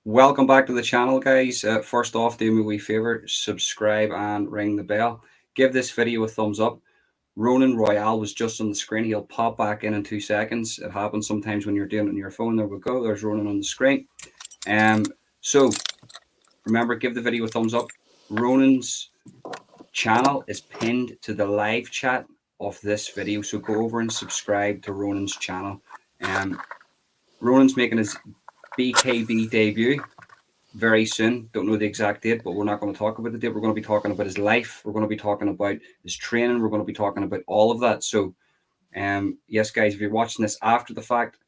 Welcome back to the channel, guys. First off, do me a wee favor, subscribe and ring the bell. Give this video a thumbs up. Ronin Royale was just on the screen. He'll pop back in 2 seconds. It happens sometimes when you're doing it on your phone. There we go. There's Ronin on the screen. So remember, give the video a thumbs up. Ronin's channel is pinned to the live chat of this video, so go over and subscribe to Ronin's channel. Ronan's making his BKB debut very soon. Don't know the exact date, but we're not going to talk about the date. We're going to be talking about his life. We're going to be talking about his training. We're going to be talking about all of that. So, yes, guys, if you're watching this after the fact,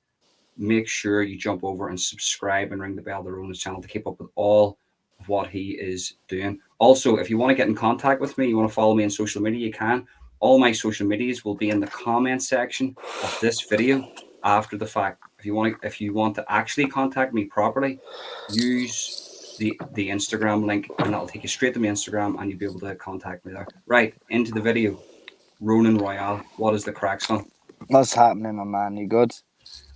make sure you jump over and subscribe and ring the bell to Ronan's channel to keep up with all of what he is doing. Also, if you want to get in contact with me, you want to follow me on social media, you can. All my social medias will be in the comment section of this video after the fact. If you want to actually contact me properly, use the Instagram link, and that'll take you straight to my Instagram, and you'll be able to contact me there. Right, into the video. Ronin Royale, what is the crack, son? What's happening, my man? You good?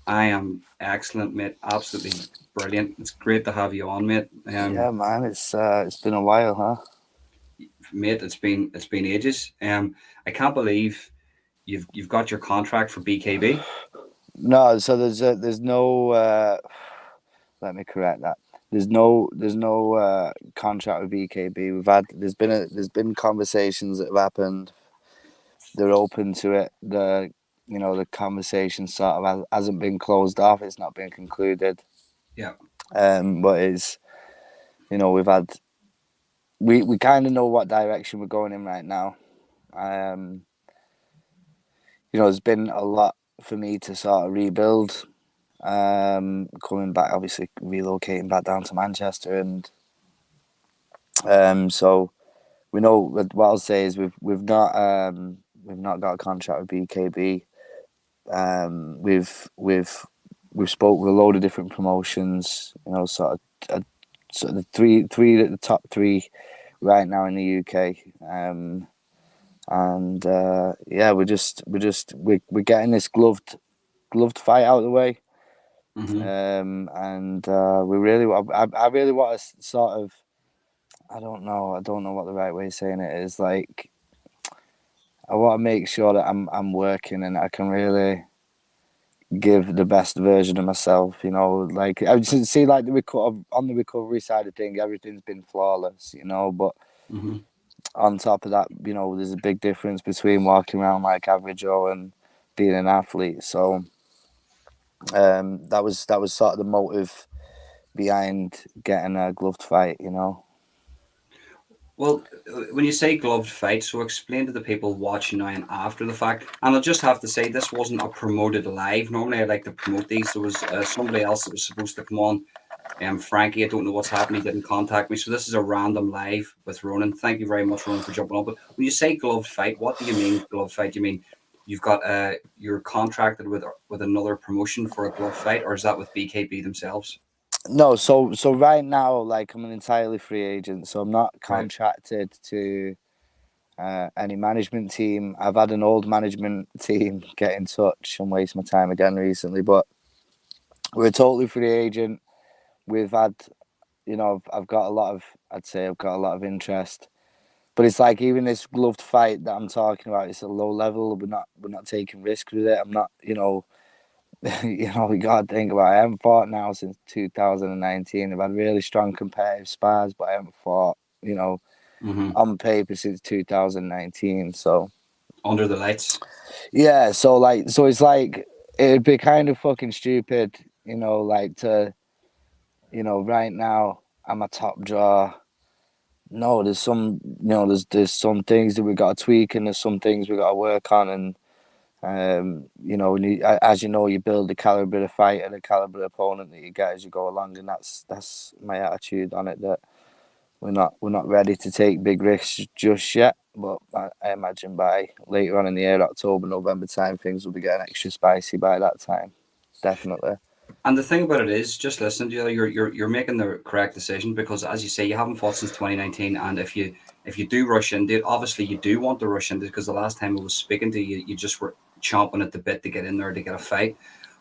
I am excellent, mate. Absolutely brilliant. It's great to have you on, mate. Yeah, man. It's been a while, huh? Mate, it's been ages. I can't believe you've got your contract for BKB. No, so there's no. Let me correct that. There's no contract with BKB. There's been conversations that have happened. They're open to it. The conversation sort of hasn't been closed off. It's not been concluded. Yeah. But it's we've had. We kind of know what direction we're going in right now. There's been a lot for me to sort of rebuild. Coming back, obviously relocating back down to Manchester, and so we know what I'll say is we've not got a contract with BKB. We've spoke with a load of different promotions. Sort of the the top three right now in the UK. Yeah, we're getting this gloved fight out of the way. Mm-hmm. And we really I really want to sort of I don't know what the right way of saying it is. Like, I want to make sure that I'm working and I can really give the best version of myself. Like I just see, like on the recovery side of things, everything's been flawless. But Mm-hmm. on top of that, there's a big difference between walking around like average Joe and being an athlete. So that was sort of the motive behind getting a gloved fight. Well, when you say gloved fight, so explain to the people watching now and after the fact. And I'll just have to say, this wasn't a promoted live. Normally, I like to promote these. There was somebody else that was supposed to come on. Frankie, I don't know what's happened. He didn't contact me. So this is a random live with Ronan. Thank you very much, Ronan, for jumping on. But when you say gloved fight, what do you mean gloved fight? Do you mean you've got you're contracted with another promotion for a glove fight, or is that with BKB themselves? No, so right now, like, I'm an entirely free agent, so I'm not contracted to any management team. I've had an old management team get in touch and waste my time again recently, but we're a totally free agent. We've had, I've got I'd say I've got a lot of interest, but it's like, even this gloved fight that I'm talking about, it's a low level. We're not taking risks with it. I'm not, we got to think about it. I haven't fought now since 2019. I've had really strong competitive spars, but I haven't fought, on paper since 2019. So Under the lights. Yeah, so it's like, it'd be kind of fucking stupid, like to, right now I'm a top draw. No, there's some, there's some things that we got to tweak, and there's some things we got to work on, and as you build the caliber of fighter, the caliber of opponent that you get as you go along, and that's my attitude on it. That we're not ready to take big risks just yet, but I imagine by later on in the year, October, November time, things will be getting extra spicy by that time, definitely. And the thing about it is, just listen to you. You're making the correct decision, because, as you say, you haven't fought since 2019, and if you do rush into it, obviously you do want to rush into it, because the last time I was speaking to you, you just were chomping at the bit to get in there to get a fight.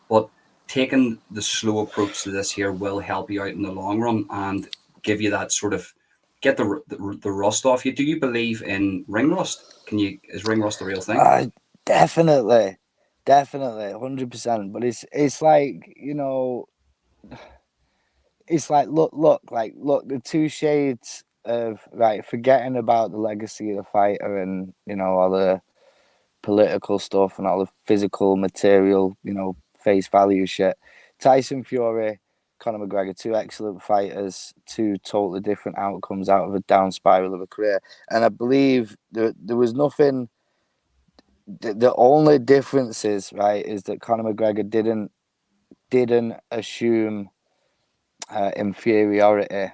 But taking the slow approach to this here will help you out in the long run and give you that sort of get the rust off you. Do you believe in ring rust? Is ring rust a real thing? Definitely, definitely, 100%. But it's like, it's like look the two shades of, right, forgetting about the legacy of the fighter and all the political stuff and all the physical material, face value shit. Tyson Fury, Conor McGregor, two excellent fighters, two totally different outcomes out of a down spiral of a career. And I believe there was nothing. The only difference is, right, is that Conor McGregor didn't assume inferiority.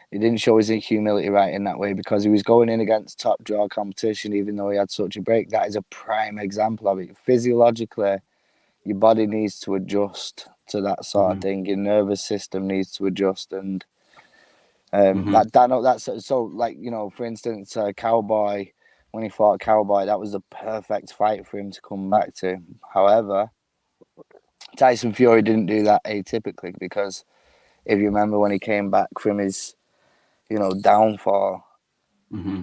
He didn't show his humility right in that way because he was going in against top draw competition, even though he had such a break. That is a prime example of it. Physiologically, your body needs to adjust to that sort of thing. Your nervous system needs to adjust, and that's so. Like, for instance, Cowboy, when he fought Cowboy, that was the perfect fight for him to come back to. However, Tyson Fury didn't do that atypically because if you remember when he came back from his downfall,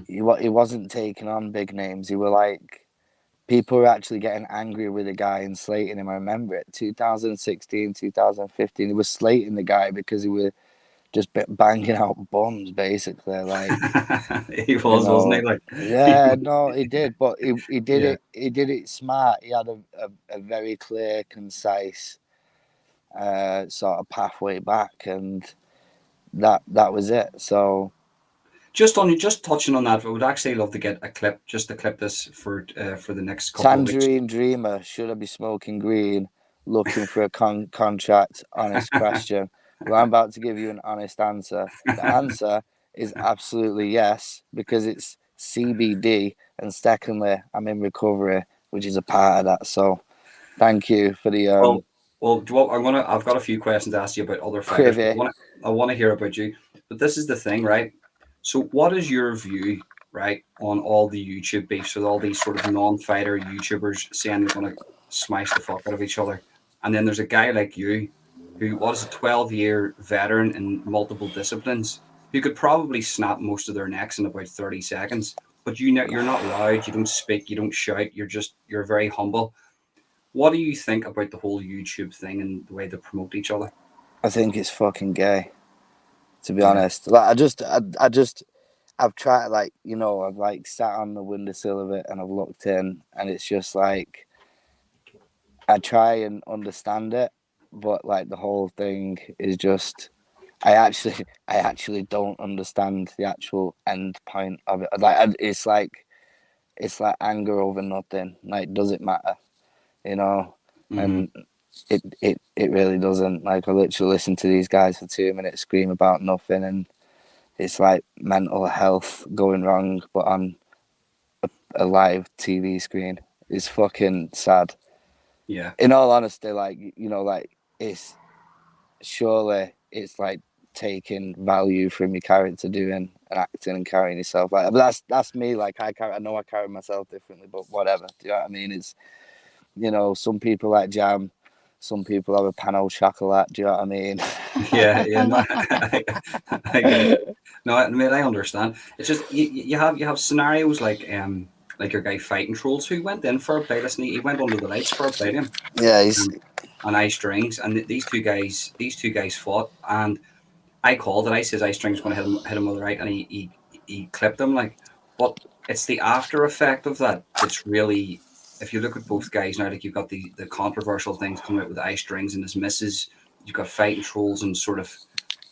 he wasn't taking on big names. He were like, people were actually getting angry with the guy and slating him. I remember it, 2016, 2015. He was slating the guy because he was just banging out bombs, basically. Like, He was, wasn't he? Like, yeah, no, he did, but he did yeah. it. He did it smart. He had a very clear, concise sort of pathway back, and that was it. So Just touching on that, I would actually love to get a clip, just to clip this for the next couple of weeks. Tangerine Dreamer, should I be smoking green? Looking for a contract? Honest question. Well, I'm about to give you an honest answer. The answer is absolutely yes, because it's CBD, and secondly, I'm in recovery, which is a part of that. So, thank you for the Well, do you want, I've got a few questions to ask you about other fighters, but privy. I want to hear about you. But this is the thing, right? So, what is your view, right, on all the YouTube beefs with all these sort of non-fighter YouTubers saying they're going to smash the fuck out of each other, and then there's a guy like you, who was a 12-year veteran in multiple disciplines, who could probably snap most of their necks in about 30 seconds. But you're not loud, you don't speak, you don't shout. You're very humble. What do you think about the whole YouTube thing and the way they promote each other? I think it's fucking gay, to be Yeah. honest. Like, I've tried, like, I've like sat on the windowsill of it and I've looked in, and it's just like, I try and understand it, but like the whole thing is just, I actually don't understand the actual end point of it. Like, it's like anger over nothing. Like, does it matter? You know? Mm-hmm. And it really doesn't. Like, I literally listen to these guys for 2 minutes scream about nothing, and it's like mental health going wrong, but on a live TV screen. It's fucking sad. Yeah. In all honesty, like, like, it's surely it's like taking value from your character doing and acting and carrying yourself. Like, but that's me. Like, I know I carry myself differently, but whatever. Do you know what I mean? It's, some people like jam, some people have a pan au chocolat. Do you know what I mean? Yeah. Yeah. No, I get it. No, I mean I understand. It's just you have scenarios like your guy fighting trolls who went in for a play. Listen, he went under the lights for a play to him, Yeah, he's on eye strings, and these two guys fought, and I called it. I says ice string's going to hit him with the right, and he clipped him like. But it's the after effect of that that's really. If you look at both guys now, like you've got the controversial things coming out with ice strings and his misses. You've got fighting trolls and sort of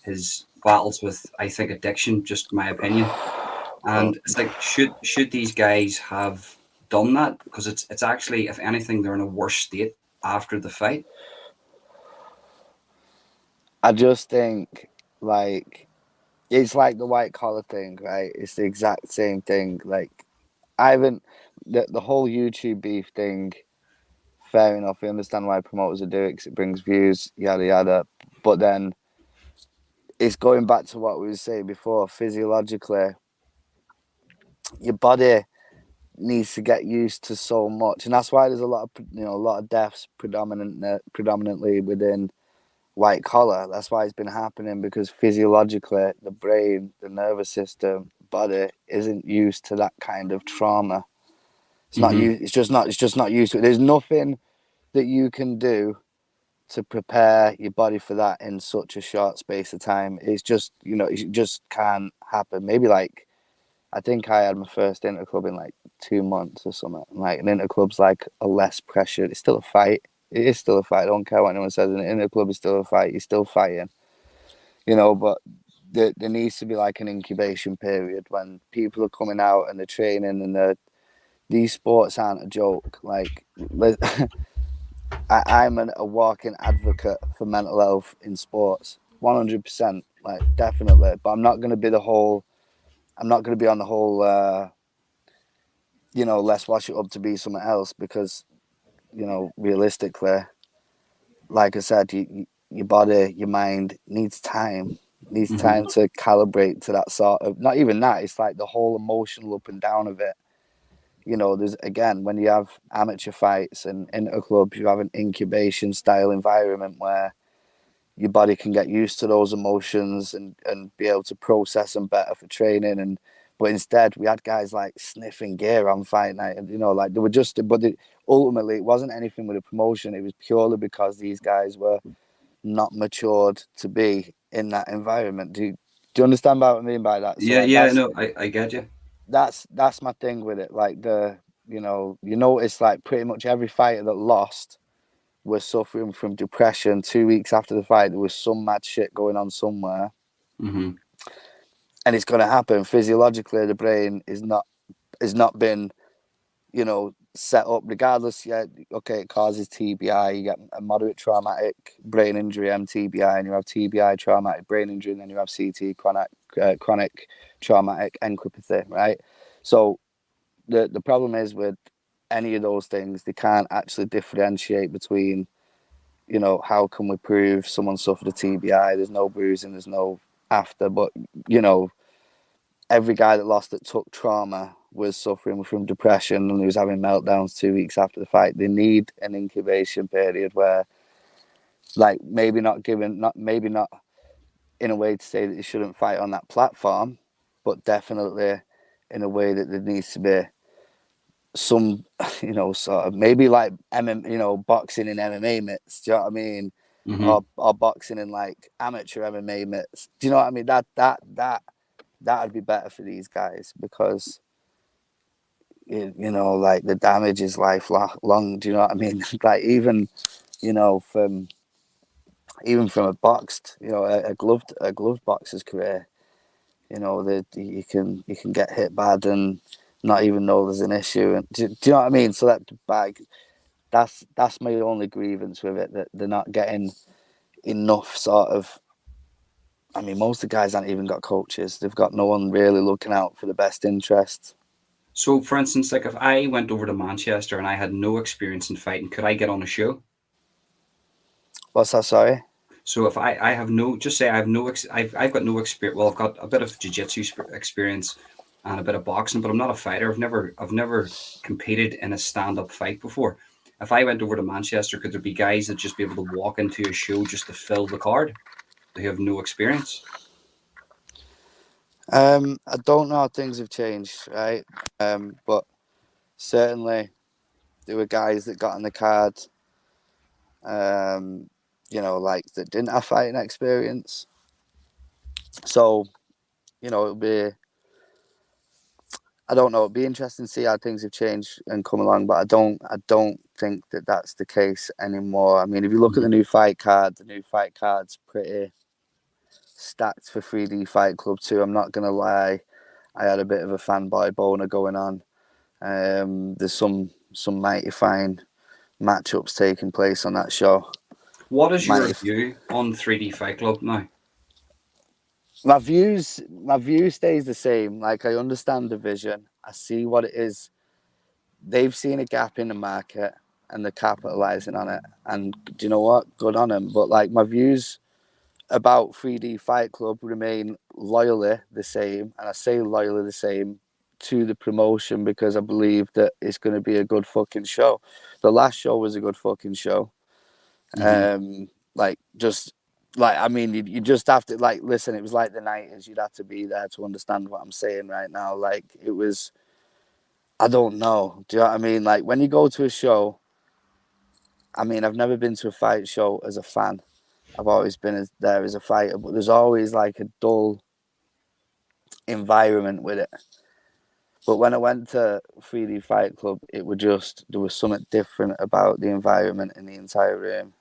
his battles with, I think, addiction. Just my opinion, well, and it's like should these guys have done that, because it's actually, if anything, they're in a worse state after the fight. I just think, like, it's like the white collar thing, right? It's the exact same thing. Like, I haven't the whole YouTube beef thing. Fair enough. We understand why promoters are doing it because it brings views, yada yada. But then it's going back to what we were saying before. Physiologically, your body needs to get used to so much, and that's why there's a lot of a lot of deaths predominantly within white collar. That's why it's been happening, because physiologically the brain, the nervous system, body isn't used to that kind of trauma. It's not Mm-hmm. used. It's just not used to it. There's nothing that you can do to prepare your body for that in such a short space of time. It's just it just can't happen. Maybe like I think I had my first interclub in like 2 months or something. Like an interclub's like a less pressure. It's still a fight. It is still a fight. I don't care what anyone says. An interclub is still a fight. You're still fighting, but there needs to be like an incubation period when people are coming out and they're training, and these sports aren't a joke. Like I'm a walking advocate for mental health in sports, 100%, like definitely. But I'm not going to be I'm not going to be on the whole, let's wash it up to be something else, because, realistically, like I said, your body, your mind needs Mm-hmm. time to calibrate to that sort of, not even that, it's like the whole emotional up and down of it. There's, again, when you have amateur fights and interclubs, you have an incubation style environment where your body can get used to those emotions and be able to process them better for training. But instead, we had guys like sniffing gear on fight night, and like they were ultimately it wasn't anything with the promotion. It was purely because these guys were not matured to be in that environment. Do you understand what I mean by that? So Yeah, like yeah, no, I get you. that's my thing with it. Like you notice like pretty much every fighter that lost was suffering from depression. 2 weeks after the fight, there was some mad shit going on somewhere, Mm-hmm. and it's going to happen. Physiologically, the brain is not been set up. Regardless, yeah, okay, it causes TBI. You get a moderate traumatic brain injury, MTBI, and you have TBI, traumatic brain injury, and then you have CT, chronic traumatic encephalopathy, right? So the problem is with any of those things, they can't actually differentiate between, how can we prove someone suffered a TBI? There's no bruising, there's no after, but every guy that lost that took trauma was suffering from depression, and he was having meltdowns 2 weeks after the fight. They need an incubation period where, like, maybe not in a way to say that they shouldn't fight on that platform, but definitely in a way that there needs to be some, sort of maybe like boxing in MMA mitts. Do you know what I mean? Mm-hmm. Or boxing in like amateur MMA mitts. Do you know what I mean? That'd be better for these guys, because like the damage is lifelong. Do you know what I mean? Like you know from from a boxed, a gloved boxer's career, that you can get hit bad and not even know there's an issue. And do you know what I mean? So that's my only grievance with it, that they're not getting enough sort of. I mean, most of the guys haven't even got coaches. They've got no one really looking out for the best interest. So, for instance, like if I went over to Manchester and I had no experience in fighting, could I get on a show? What's that? Sorry. So if I have no, just say I have no, I've got no experience. Well, I've got a bit of jiu-jitsu experience and a bit of boxing, but I'm not a fighter. I've never competed in a stand-up fight before. If I went over to Manchester, could there be guys that just be able to walk into a show just to fill the card? They have no experience. I don't know how things have changed, right? But certainly there were guys that got on the card, um, like that didn't have fighting experience. So, it'll be, I don't know, it'll be interesting to see how things have changed and come along, but I don't think that that's the case anymore. I mean, if you look at Mhm. the new fight card's pretty stacked for 3D Fight Club too. I'm not gonna lie, I had a bit of a fanboy boner going on. There's some mighty fine matchups taking place on that show. What is your Mighty, view on 3D Fight Club now? my view stays the same. Like, I understand the vision. I see what it is. They've seen a gap in the market and they're capitalizing on it. And do you know what? Good on them. But like, my views about 3D Fight Club remain loyally the same, and I say loyally the same to the promotion because I believe that it's going to be a good fucking show. The last show was a good fucking show. Like, just like, I mean, you just have to, like, listen, it was like the 90s. You'd have to be there to understand what I'm saying right now. Like, it was, I don't know. Do you know what I mean? Like, when you go to a show, I mean, I've never been to a fight show as a fan. I've always been there as a fighter, but there's always like a dull environment with it. But when I went to 3D Fight Club, it was just, there was something different about the environment in the entire room.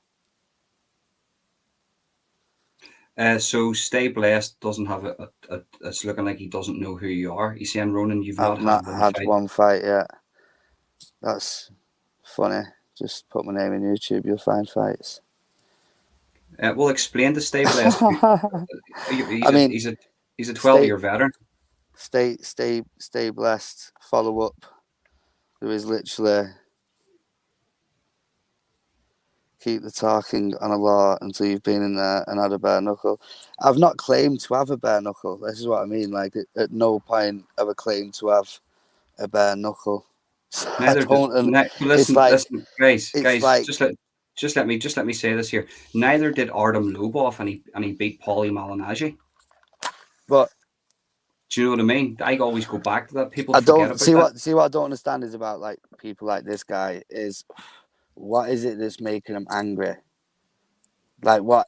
So Stay Blessed doesn't have it's looking like he doesn't know who you are. He's saying, Ronan, you've I've not not had one had fight. one fight yet. That's funny. Just put my name in YouTube, you'll find fights. Well, explain to Stay Blessed. I mean, he's a 12-year veteran. Stay blessed. Follow up. There is literally keep the talking on a law until you've been in there and had a bare knuckle. I've not claimed to have a bare knuckle. This is what I mean. Like, at no point have I claimed to have a bare knuckle. Neither did. It's like, Listen, guys, like, just let me say this here. Neither did Artem Lobov, and he beat Paulie Malignaggi. But do you know what I mean? I always go back to that. People I forget don't about see what I don't understand is about, like, people like this guy is, what is it that's making them angry? Like, what,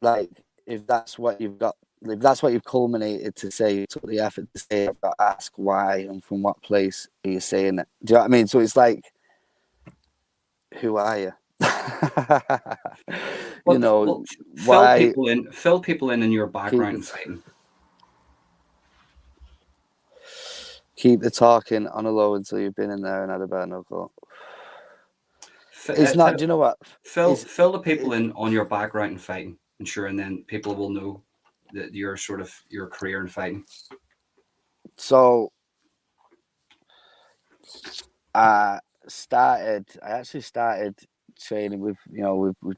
like, if that's what you've got, if that's what you've culminated to say, you took the effort to say, I've got to ask why and from what place are you saying it? Do you know what I mean? So it's like, who are you? You know, why fill people in your background and fighting. Keep the talking on a low until you've been in there and had a bare knuckle. It's not. Do you know what? Fill the people in on your background and fighting, and sure, and then people will know that your career in fighting. So, I actually started training with, you know, we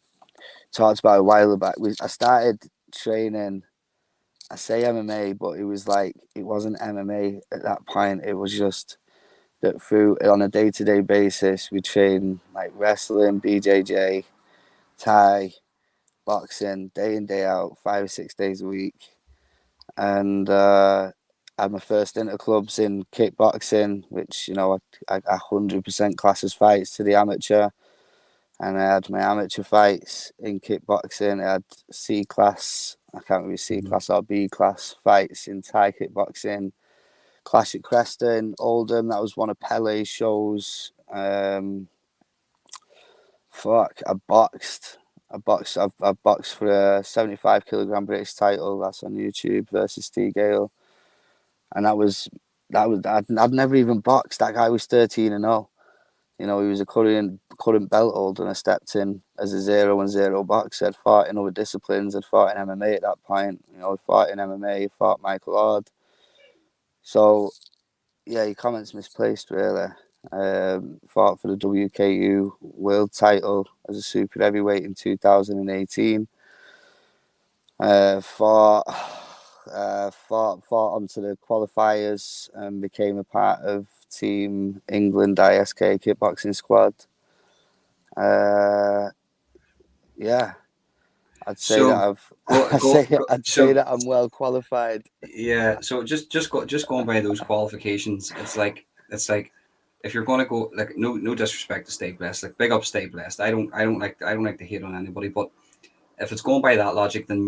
talked about it a while back. I started training. I say MMA, but it was like, it wasn't MMA at that point. It was just that on a day-to-day basis, we train like wrestling, BJJ, Thai, boxing, day in, day out, 5 or 6 days a week. And I had my first interclubs in kickboxing, which, you know, I 100% classes fights to the amateur. And I had my amateur fights in kickboxing. I had C class, I can't remember C class or B class fights in Thai kickboxing. Clash at Creston, Oldham, that was one of Pele's shows. I've boxed for a 75 kilogram British title. That's on YouTube versus T Gale. And I'd never even boxed. That guy was 13-0. You know, he was a current belt holder, and I stepped in as a 0-0 boxer. I'd fought in other disciplines. I'd fought in MMA at that point. You know, I fought in MMA, fought Michael Ord. So, yeah, your comment's misplaced, really. Fought for the WKU world title as a super heavyweight in 2018. Fought onto the qualifiers and became a part of Team England ISK kickboxing squad. Yeah, I'd say that I'm well qualified. Yeah, so just going by those qualifications, it's like if you're going to go, like, no disrespect to Stay Blessed, like, big up Stay Blessed. I don't like to hate on anybody, but if it's going by that logic, then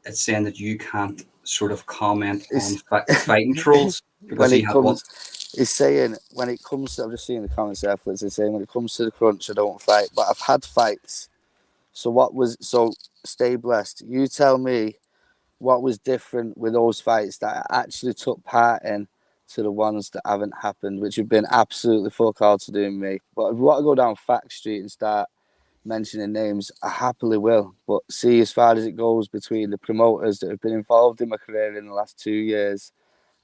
it's saying that you can't sort of comment on fighting trolls because He's saying when it comes to, I'm just seeing the comments there, he's saying when it comes to the crunch, I don't fight, but I've had fights. So Stay Blessed. You tell me what was different with those fights that I actually took part in to the ones that haven't happened, which have been absolutely fuck all to do with me. But if you want to go down Fact Street and start mentioning names, I happily will. But see, as far as it goes between the promoters that have been involved in my career in the last 2 years,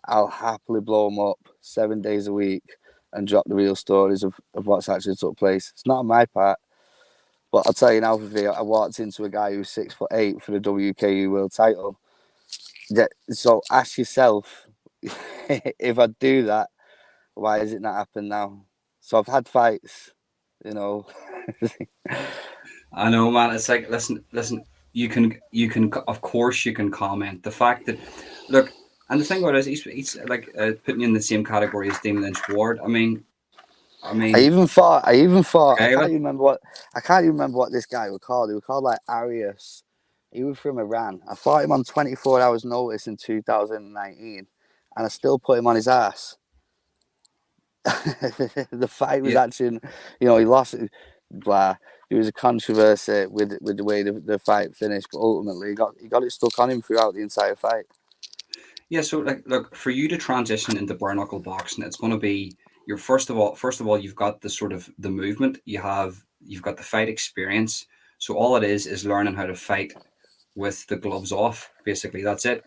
I'll happily blow them up 7 days a week and drop the real stories of what's actually took place. It's not on my part. But I'll tell you now, I walked into a guy who's 6'8" for the WKU world title. So ask yourself, if I do that, why has it not happened now? So I've had fights, you know. I know, man. It's like, listen. You can, of course, you can comment the fact that, look, and the thing about it is, he's like putting you in the same category as Damon Lynch Ward. I mean, I even thought, okay, like, I can't even remember what this guy was called. He was called like Arius. He was from Iran. I fought him on 24 hours notice in 2019, and I still put him on his ass. The fight was yeah, actually, he lost. Blah. There was a controversy with the way the fight finished, but ultimately he got it stuck on him throughout the entire fight. yeah. So, like, look, for you to transition into bare knuckle boxing, it's going to be your first of all, you've got the sort of the movement. You've got the fight experience. So all it is learning how to fight with the gloves off. Basically, that's it.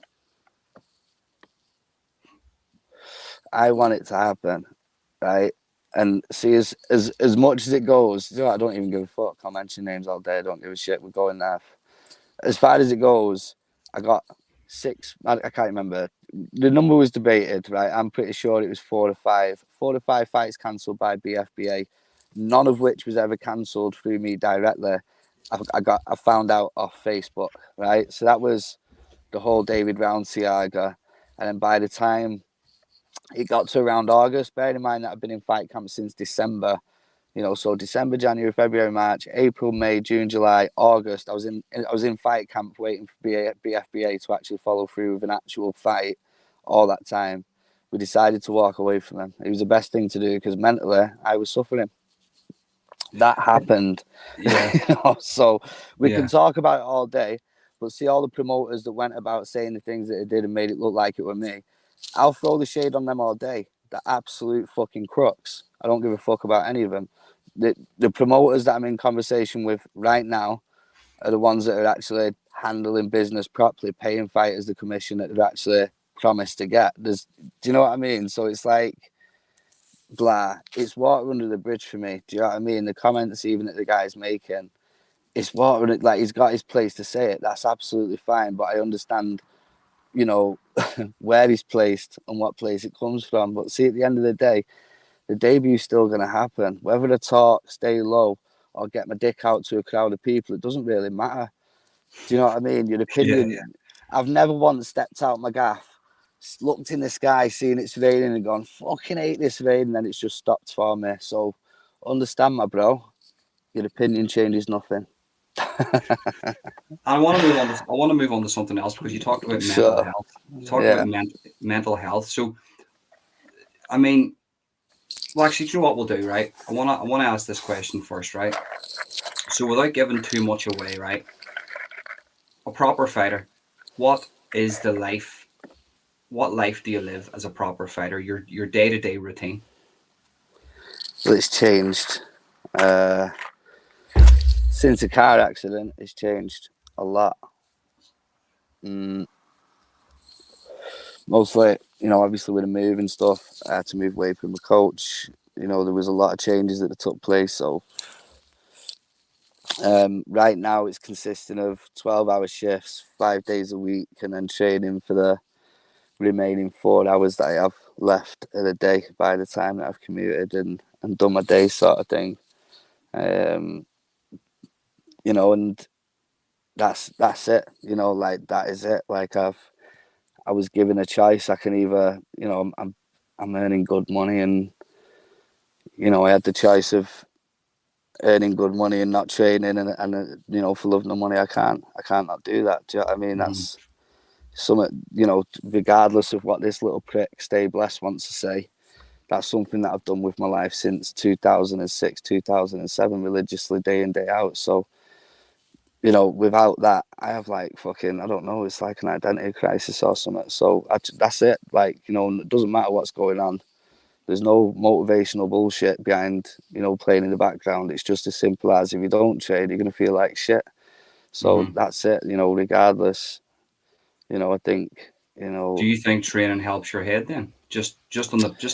I want it to happen, right? And see, as much as it goes, I don't even give a fuck. I'll mention names all day. I don't give a shit. We're going there. As far as it goes, I got 6. I can't remember. The number was debated, right? I'm pretty sure it was 4 or 5. 4 or 5 fights cancelled by BFBA, none of which was ever cancelled through me directly. I found out off Facebook, right? So that was the whole David Round saga, and then by the time it got to around August, bearing in mind that I've been in fight camp since December. So December, January, February, March, April, May, June, July, August. I was in fight camp waiting for BFBA to actually follow through with an actual fight. All that time, we decided to walk away from them. It was the best thing to do because mentally I was suffering. That happened. Yeah, So we can yeah. talk about it all day, but see all the promoters that went about saying the things that they did and made it look like it were me. I'll throw the shade on them all day. The absolute fucking crooks. I don't give a fuck about any of them. The promoters that I'm in conversation with right now are the ones that are actually handling business properly, paying fighters the commission that they've actually promised to get. Do you know what I mean? So it's like, blah. It's water under the bridge for me. Do you know what I mean? The comments even that the guy's making, it's water. Like, he's got his place to say it. That's absolutely fine. But I understand, you know, where he's placed and what place it comes from. But see, at the end of the day, the debute's still going to happen. Whether I talk, stay low, or get my dick out to a crowd of people, it doesn't really matter. Do you know what I mean? Your Yeah, opinion. yeah. I've never once stepped out my gaff, looked in the sky, seen it's raining, and gone, fucking hate this rain, and then it's just stopped for me. So understand, my bro. Your opinion changes nothing. I want to move on to something else because you talked about mental So, health. You talked about yeah. mental health. So, I mean, well, actually, do you know what we'll do, right? I wanna ask this question first, right? So, without giving too much away, right? A proper fighter, what is the life? What life do you live as a proper fighter? Your day to day routine. But it's changed. Uh, since a car accident, it's changed a lot. Mm, Mostly, obviously with the move and stuff, I had to move away from the coach. There was a lot of changes that took place. So right now it's consisting of 12-hour shifts, 5 days a week, and then training for the remaining 4 hours that I have left of the day by the time that I've commuted and done my day sort of thing. Um, and that's it. Like that is it. Like I was given a choice. I can either, I'm earning good money, and I had the choice of earning good money and not training, and for loving the money, I can't not do that. Do you know what I mean? Mm-hmm. That's something, regardless of what this little prick Stay Blessed wants to say. That's something that I've done with my life since 2006, 2007, religiously, day in, day out. So, without that, I have like fucking, I don't know, it's like an identity crisis or something. So that's it. Like, it doesn't matter what's going on. There's no motivational bullshit behind, playing in the background. It's just as simple as if you don't train, you're going to feel like shit. So Mm-hmm. that's it, regardless. I think, Do you think training helps your head then? Just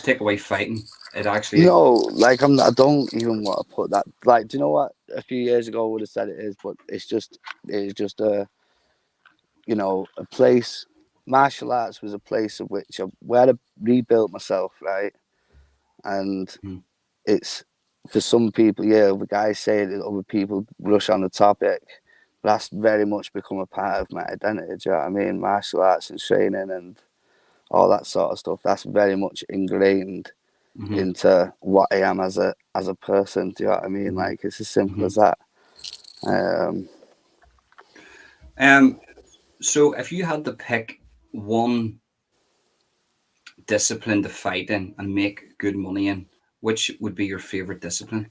take away fighting. It actually. no, like I don't even want to put that. Like, do you know what? A few years ago, I would have said it is, but it's just a place martial arts was a place of which where I rebuilt myself, right? And Mhm. it's for some people, yeah, other guys say it, other people rush on the topic. But that's very much become a part of my identity. Do you know what I mean? Martial arts and training and all that sort of stuff. That's very much ingrained Mhm. into what I am as a person. Do you know what I mean? Mhm. Like it's as simple Mhm. as that. Um, Um, so if you had to pick one discipline to fight in and make good money in, which would be your favorite discipline?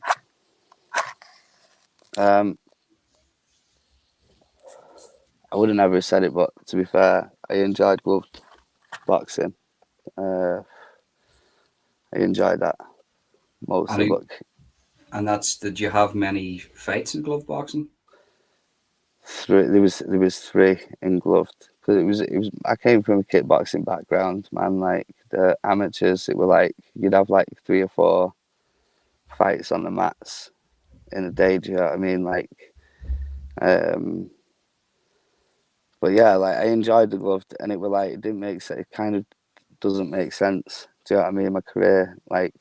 um, I would have never said it, but to be fair, I enjoyed gloved boxing. Uh, I enjoyed that And mostly, who- but and that's, did you have many fights in glove boxing? there was three in gloved because it was I came from a kickboxing background, man. Like the amateurs, it were like you'd have like 3 or 4 fights on the mats in a day. Do you know what I mean? Like, um, but yeah, like I enjoyed the gloved, and it were like it didn't make sense. It kind of doesn't make sense. Do you know what I mean? My career, like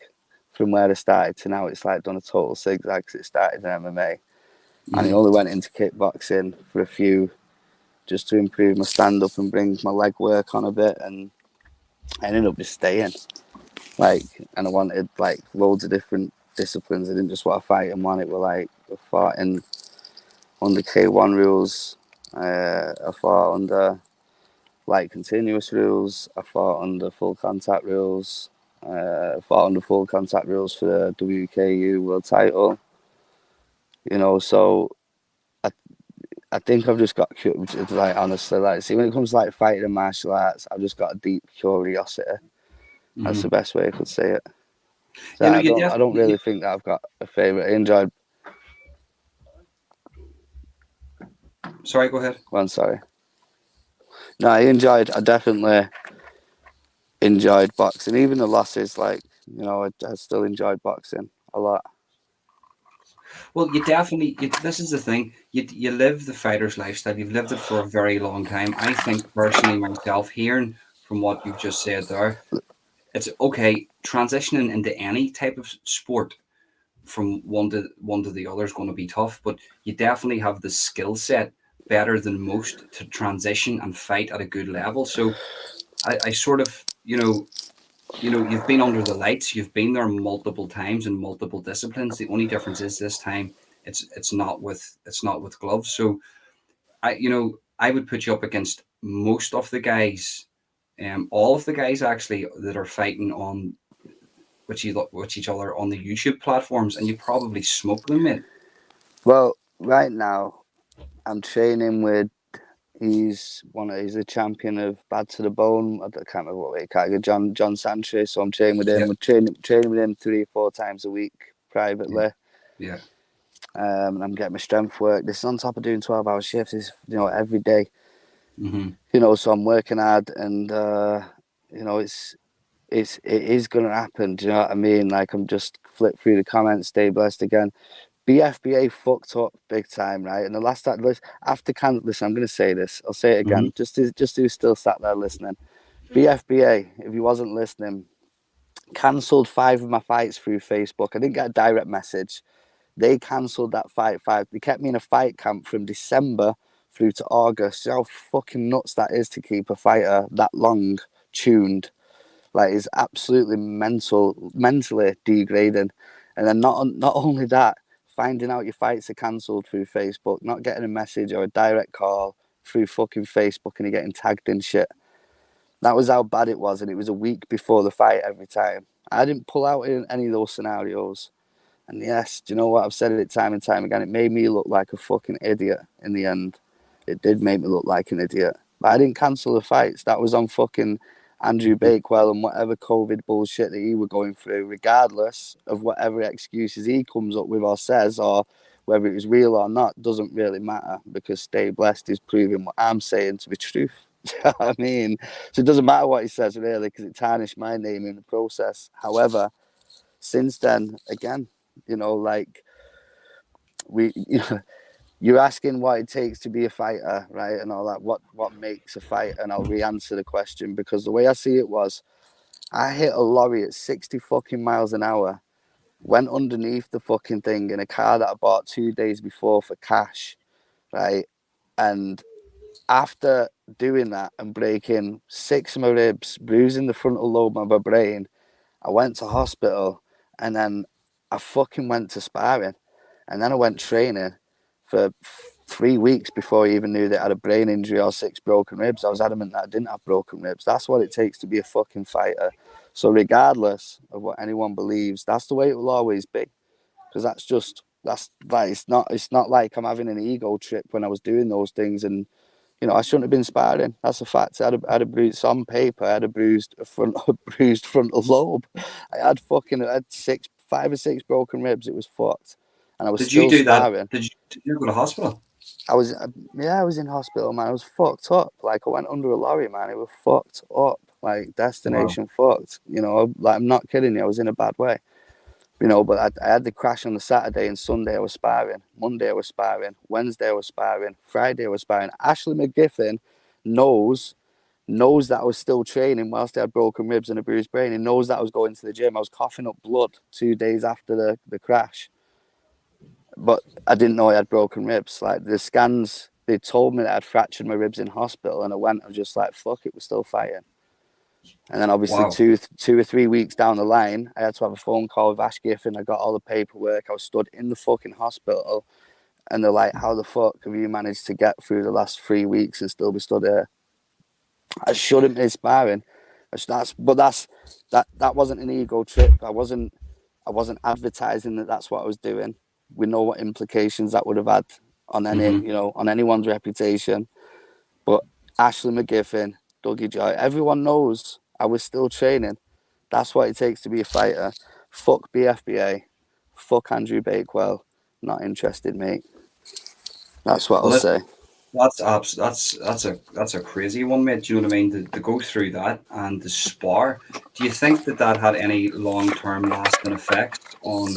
from where I started to now, it's like done a total zigzag. 'Cause it started in MMA, and I Hmm. only went into kickboxing for a few just to improve my stand up and bring my leg work on a bit, and I ended up just staying. Like, and I wanted like loads of different disciplines. I didn't just want to fight in one. It were like I fought in under K1 rules. I fought under like continuous rules. I fought under full contact rules. I fought under full contact rules for the WKU world title. So I I think I've just got like honestly like see when it comes to like fighting and martial arts, I've just got a deep curiosity. That's the Hmm. best way I could say it. So You know, I you don't I don't definitely. really think that I've got a favorite. I enjoyed Sorry, go ahead. one. Sorry, no, I definitely enjoyed boxing. Even the losses, like I still enjoyed boxing a lot. Well, you definitely. This is the thing. You live the fighter's lifestyle. You've lived it for a very long time. I think personally, myself, hearing from what you've just said there, it's okay. Transitioning into any type of sport from one to the other is going to be tough, but you definitely have the skill set better than most to transition and fight at a good level. So I sort of, you've been under the lights, you've been there multiple times in multiple disciplines. The only difference is this time it's not with gloves. So I would put you up against most of the guys, all of the guys actually that are fighting on with each other on the YouTube platforms, and you probably smoke them, mate. Well, right now I'm training with. He's the champion of Bad to the Bone. I can't remember what weight category. John Sanchez. So I'm training with him. Yeah, We're training with him 3 or 4 times a week yeah, privately. yeah. And I'm getting my strength work. This is on top of doing 12-hour shifts. Is every day. Hmm. So I'm working hard, and it is gonna happen. Do you know what I mean? Like I'm just flip through the comments. Stay blessed again. BFBA fucked up big time, right? And the last time, after listen, I'm gonna say this. I'll say it Hmm. again. Just who's still sat there listening. BFBA, if you wasn't listening, cancelled 5 of my fights through Facebook. I didn't get a direct message. They cancelled that fight 5. They kept me in a fight camp from December through to August. You know how fucking nuts that is to keep a fighter that long tuned. Like it's absolutely mentally degrading. And then not only that, finding out your fights are cancelled through Facebook, not getting a message or a direct call through fucking Facebook, and you're getting tagged in shit. That was how bad it was, and it was a week before the fight every time. I didn't pull out in any of those scenarios. And yes, do you know what? I've said it time and time again. It made me look like a fucking idiot in the end. It did make me look like an idiot. But I didn't cancel the fights. That was on fucking Andrew Bakewell and whatever COVID bullshit that he were going through, regardless of whatever excuses he comes up with or says, or whether it was real or not, doesn't really matter, because Stay Blessed is proving what I'm saying to be truth. Do you know what I mean? So it doesn't matter what he says really, because it tarnished my name in the process. However, since then, again, like we you're asking what it takes to be a fighter, right? And all that. What makes a fighter? And I'll re-answer the question, because the way I see it was, I hit a lorry at 60 fucking miles an hour, went underneath the fucking thing in a car that I bought 2 days before for cash, right? And after doing that and breaking 6 of my ribs, bruising the frontal lobe of my brain, I went to hospital, and then I fucking went to sparring, and then I went training for 3 weeks before I even knew that I had a brain injury or 6 broken ribs. I was adamant that I didn't have broken ribs. That's what it takes to be a fucking fighter. So regardless of what anyone believes, that's the way it will always be. Because that's like, it's not like I'm having an ego trip when I was doing those things. And I shouldn't have been sparring. That's a fact. I had a bruised, on paper, I had a bruised bruised frontal lobe. I had 5 or 6 broken ribs. It was fucked, and I was Did you still do that? sparring. Did you go to hospital? I was in hospital, man. I was fucked up. Like, I went under a lorry, man. It was fucked up. Like, Wow. destination fucked. Like, I'm not kidding you. I was in a bad way. But I had the crash on the Saturday, and Sunday I was sparring. Monday I was sparring. Wednesday I was sparring. Friday I was sparring. Ashley McGiffin knows that I was still training whilst I had broken ribs and a bruised brain. He knows that I was going to the gym. I was coughing up blood 2 days after the crash. But I didn't know I had broken ribs. Like, the scans, they told me that I'd fractured my ribs in hospital, and I was just like, fuck it, we're still fighting. And then obviously Wow. 2 or 3 weeks down the line, I had to have a phone call with Ash Giffen. I got all the paperwork. I was stood in the fucking hospital, and they're like, how the fuck have you managed to get through the last 3 weeks and still be stood here? I shouldn't be sparring. That wasn't an ego trip. I wasn't advertising that that's what I was doing. We know what implications that would have had on Hmm. on anyone's reputation. But Ashley McGiffin, Dougie Joy, everyone knows I was still training. That's what it takes to be a fighter. Fuck BFBA. Fuck Andrew Bakewell. Not interested, mate. That's what I'll Well, say. that's a crazy one, mate. Do you know what I mean? To go through that and to spar. Do you think that had any long term lasting effects on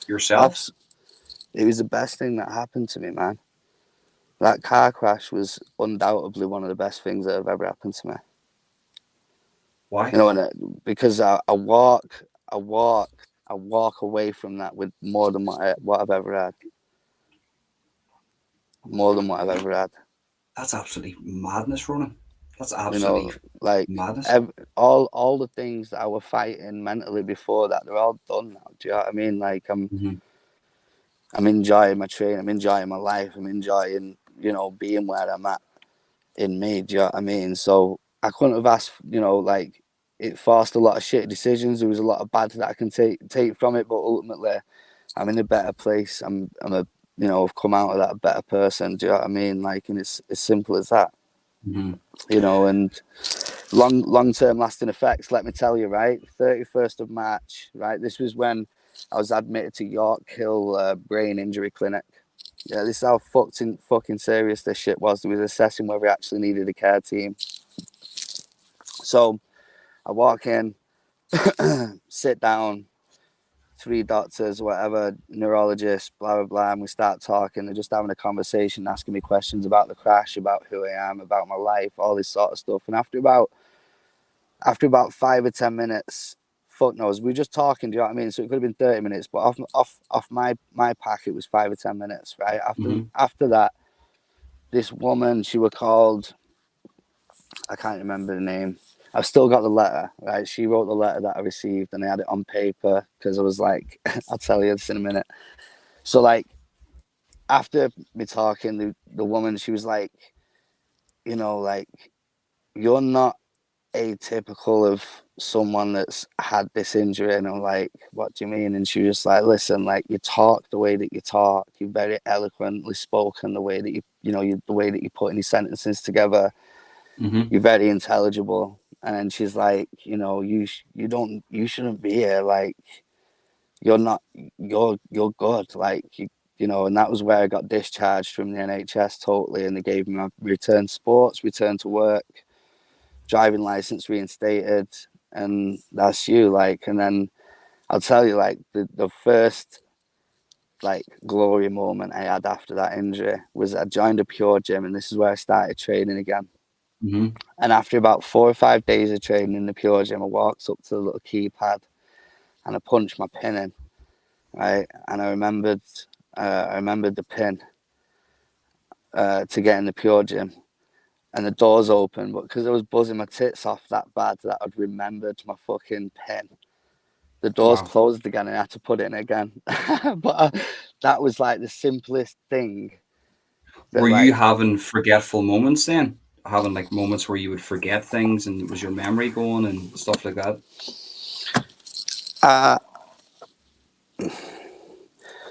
yourself? Abs- it was the best thing that happened to me, man. That car crash was undoubtedly one of the best things that have ever happened to me. Why? Because I walk away from that with more than what I've ever had. More than what I've ever had. That's absolutely madness, Ronan. That's You absolutely know, like, madness. all the things that I was fighting mentally before that, they're all done now. Do you know what I mean? Like, Hmm. I'm enjoying my training. I'm enjoying my life. I'm enjoying, being where I'm at in me. Do you know what I mean? So I couldn't have asked. Like, it forced a lot of shit decisions. There was a lot of bad that I can take from it, but ultimately, I'm in a better place. I've come out of that a better person. Do you know what I mean? Like, and it's as simple as that. Hmm. And long term lasting effects. Let me tell you, right? 31st of March, right? This was when I was admitted to York Hill Brain Injury Clinic. Yeah, this is how fucking serious this shit was. They was assessing whether we actually needed a care team. So I walk in, sit down, 3 doctors, whatever, neurologists, blah, blah, blah. And we start talking. They're just having a conversation, asking me questions about the crash, about who I am, about my life, all this sort of stuff. And after about 5 or 10 minutes, fuck knows, we were just talking, do you know what I mean? So it could have been 30 minutes, but off my pack, it was 5 or 10 minutes, right? Hmm. After that, this woman, she was called, I can't remember the name. I've still got the letter, right? She wrote the letter that I received, and I had it on paper because I was like, I'll tell you this in a minute. So, like, after me talking, the woman, she was like, like, you're not atypical of someone that's had this injury. And I'm like, what do you mean? And she was like, listen, like, you talk the way that you talk, you're very eloquently spoken, the way that the way that you put any sentences together, Hmm. you're very intelligible. And then she's like, you shouldn't be here. Like, you're not, you're good. Like, and that was where I got discharged from the NHS totally. And they gave me my return to work, driving license reinstated, and that's you. Like, and then I'll tell you, like, the first like glory moment I had after that injury was I joined a pure gym, and this is where I started training again. Mm-hmm. And after about 4 or 5 days of training in the pure gym, I walked up to the little keypad and I punched my pin in, right? And I remembered the pin to get in the pure gym, and the doors open, but because I was buzzing my tits off that bad that I'd remembered my fucking pin, the doors Wow. closed again and I had to put it in again. But that was like the simplest thing Were that you like having forgetful moments then? Having like moments where you would forget things and was your memory going and stuff like that? uh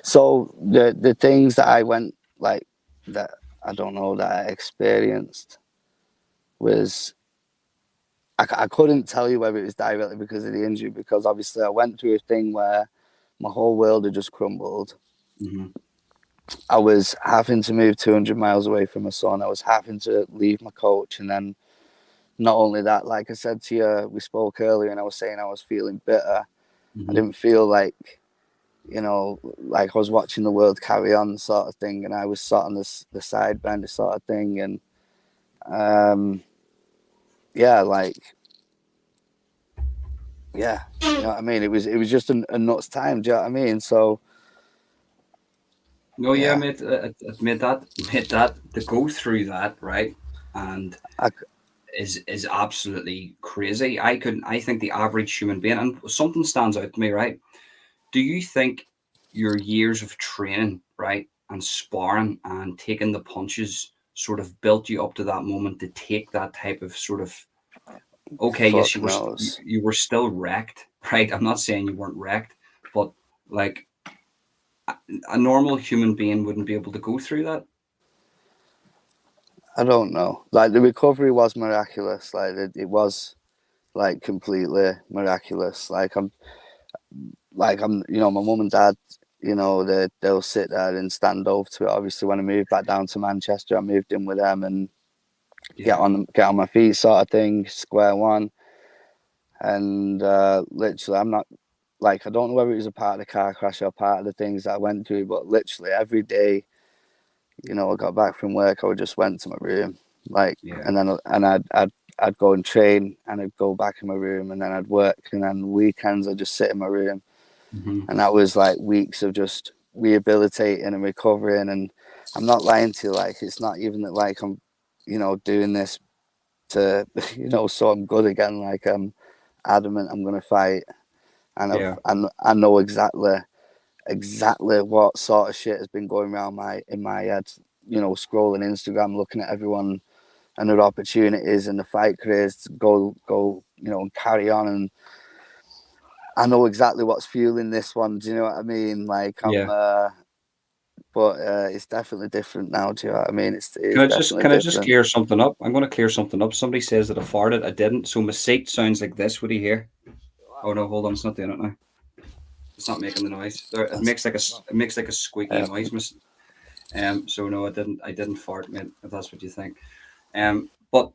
so the things that I went like that I don't know that I experienced was I couldn't tell you whether it was directly because of the injury, because obviously I went through a thing where my whole world had just crumbled. Mm-hmm. I was having to move 200 miles away from my son. I was having to leave my coach. And then not only that, like I said to you, we spoke earlier and I was saying I was feeling bitter. I Mm-hmm. didn't feel like, like I was watching the world carry on sort of thing. And I was sat on the side bender sort of thing. And yeah, like, yeah, you know what I mean? It was just a nuts time. Do you know what I mean? So, No, yeah, yeah, mate. Made that to go through that, right? And I, is absolutely crazy. I think the average human being, and something stands out to me, right? Do you think your years of training, right, and sparring and taking the punches sort of built you up to that moment to take that type of sort of okay, yes, fuck knows. you were still wrecked, right? I'm not saying you weren't wrecked, but like a normal human being wouldn't be able to go through that. I don't know. Like the recovery was miraculous. Like it was like completely miraculous. My mum and dad, they'll sit there and stand over to it. Obviously, when I moved back down to Manchester, I moved in with them and Yeah. get on my feet, sort of thing, square one. And literally, I'm not like I don't know whether it was a part of the car crash or part of the things that I went through, but literally every day, I got back from work, I would just went to my room, like, Yeah. and I'd go and train, and I'd go back in my room, and then I'd work, and then weekends I'd just sit in my room, Hmm. and that was like weeks of just rehabilitating and recovering. And I'm not lying to you, like it's not even that like I'm, doing this to, so I'm good again. Like I'm adamant I'm gonna fight, and Yeah. I know exactly what sort of shit has been going around in my head. Scrolling Instagram, looking at everyone and their opportunities and the fight careers to go, and carry on. And I know exactly what's fueling this one. Do you know what I mean? Like Yeah. but it's definitely different now. Do you know what I mean? Can It's I just definitely can I just different. clear something up? I'm going to clear something up. Somebody says that I farted. I didn't. So my seat sounds like this. What do you hear? Oh no, hold on. It's not doing it now. It's not making the noise. There, it That's, makes like it makes like a squeaky uh, noise. So no, I didn't fart, mate. If that's what you think. But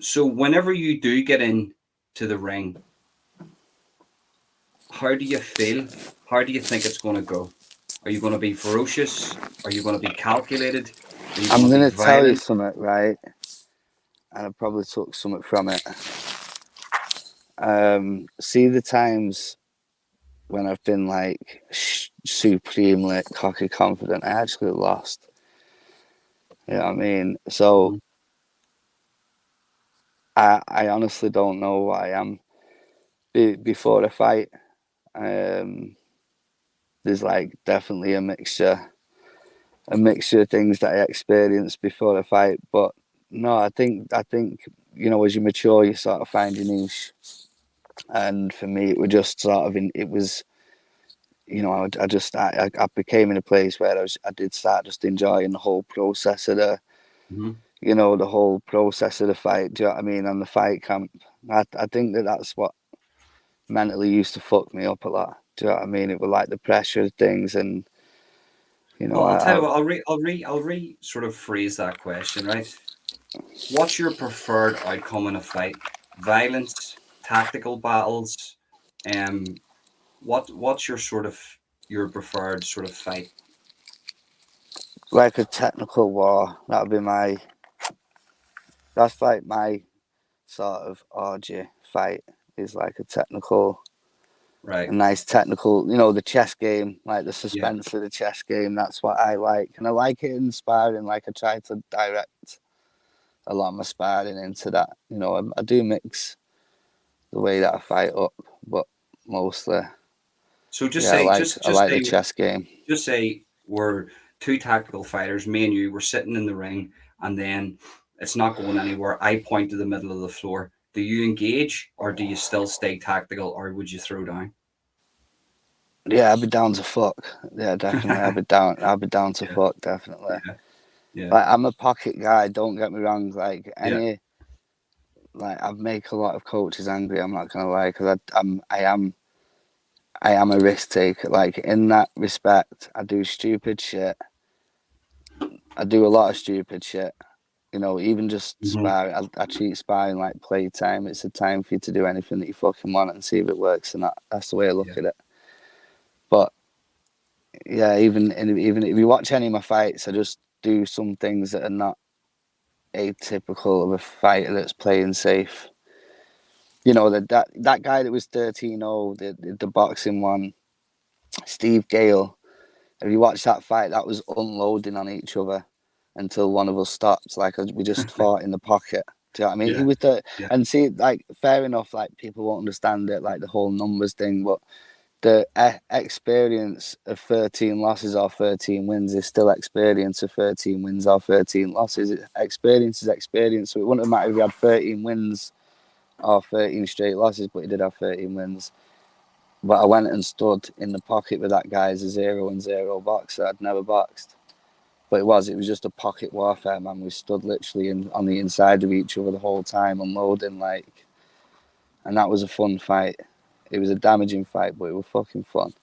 so whenever you do get in to the ring, how do you feel? How do you think it's going to go? Are you going to be ferocious? Are you going to be calculated? Are you going I'm to be gonna tell you violent? something, right? And I probably took something from it. See the times when I've been like supremely cocky confident, I actually lost. You know what I mean? So Mhm. I honestly don't know what I am before a fight. Um, there's like definitely a mixture of things that I experienced before a fight. But no, I think as you mature, you sort of find your niche. And for me, it was just sort of it was I became in a place where I did start just enjoying the whole process of Mhm. the whole process of the fight. Do you know what I mean? And the fight camp. I think that's what mentally used to fuck me up a lot. Do you know what I mean? It was like the pressure of things, and Well, I'll tell I you what. I'll sort of phrase that question, right? What's your preferred outcome in a fight? Violence, tactical battles, um, what's your sort of your preferred sort of fight? Like a technical war. That would be my. That's like my sort of orgy fight. Is like a Right. nice technical. You know, the chess game, like the Yeah. suspense of the chess game. That's what I like, and I like it in sparring. Like I try to direct a lot of my sparring into that. You know, I do mix the way that I fight up, but mostly, So just yeah, say, I like the chess game. just say we're two tactical fighters. Me and you were sitting in the ring, and then it's not going anywhere. I point to the middle of the floor. Do you engage, or do you still stay tactical, or would you throw down? Yeah, I'd be down to fuck. Yeah, definitely. I'd be down. I'd be down to Yeah, fuck. Definitely. yeah, yeah, Like I'm a pocket guy. Don't get me wrong. yeah. I make a lot of coaches angry. I'm not gonna lie, because I am a risk taker. Like in that respect, I do stupid shit. I do a lot of stupid shit. You know, even just Hmm. sparring. I treat sparring like playtime. It's a time for you to do anything that you fucking want and see if it works. And that's the way I look Yeah. at it. But yeah, even if you watch any of my fights, I just do some things that are not atypical of a fighter that's playing safe. You know, that guy that was 13-0, the boxing one, Steve Gale. If you watch that fight, that was unloading on each other until one of us stopped. Like we just fought in the pocket. Do you know what I mean? He Yeah, was the yeah, and see, like, fair enough. Like people won't understand it, like the whole numbers thing, but the experience of 13 losses or 13 wins is still experience of 13 wins or 13 losses. Experience is experience. So it wouldn't matter if he had 13 wins or 13 straight losses, but he did have 13 wins. But I went and stood in the pocket with that guy as a 0-0 boxer. I'd never boxed. But it was just a pocket warfare, man. We stood literally on the inside of each other the whole time, unloading, like, and that was a fun fight. It was a damaging fight, but it was fucking fun.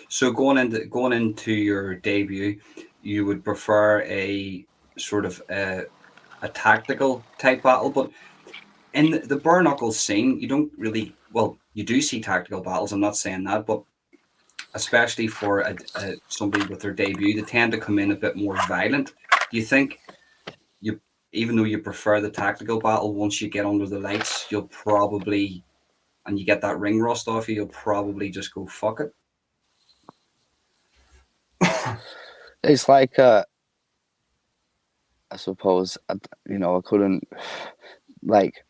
So going into your debut, you would prefer a sort of a tactical type battle, but in the bare knuckles scene, you don't really, well, you do see tactical battles. I'm not saying that, but especially for somebody with their debut, they tend to come in a bit more violent. Do you think you, even though you prefer the tactical battle, once you get under the lights, you'll probably, and you get that ring rust off you, you'll probably just go fuck it. It's like, I suppose, you know, I couldn't, like,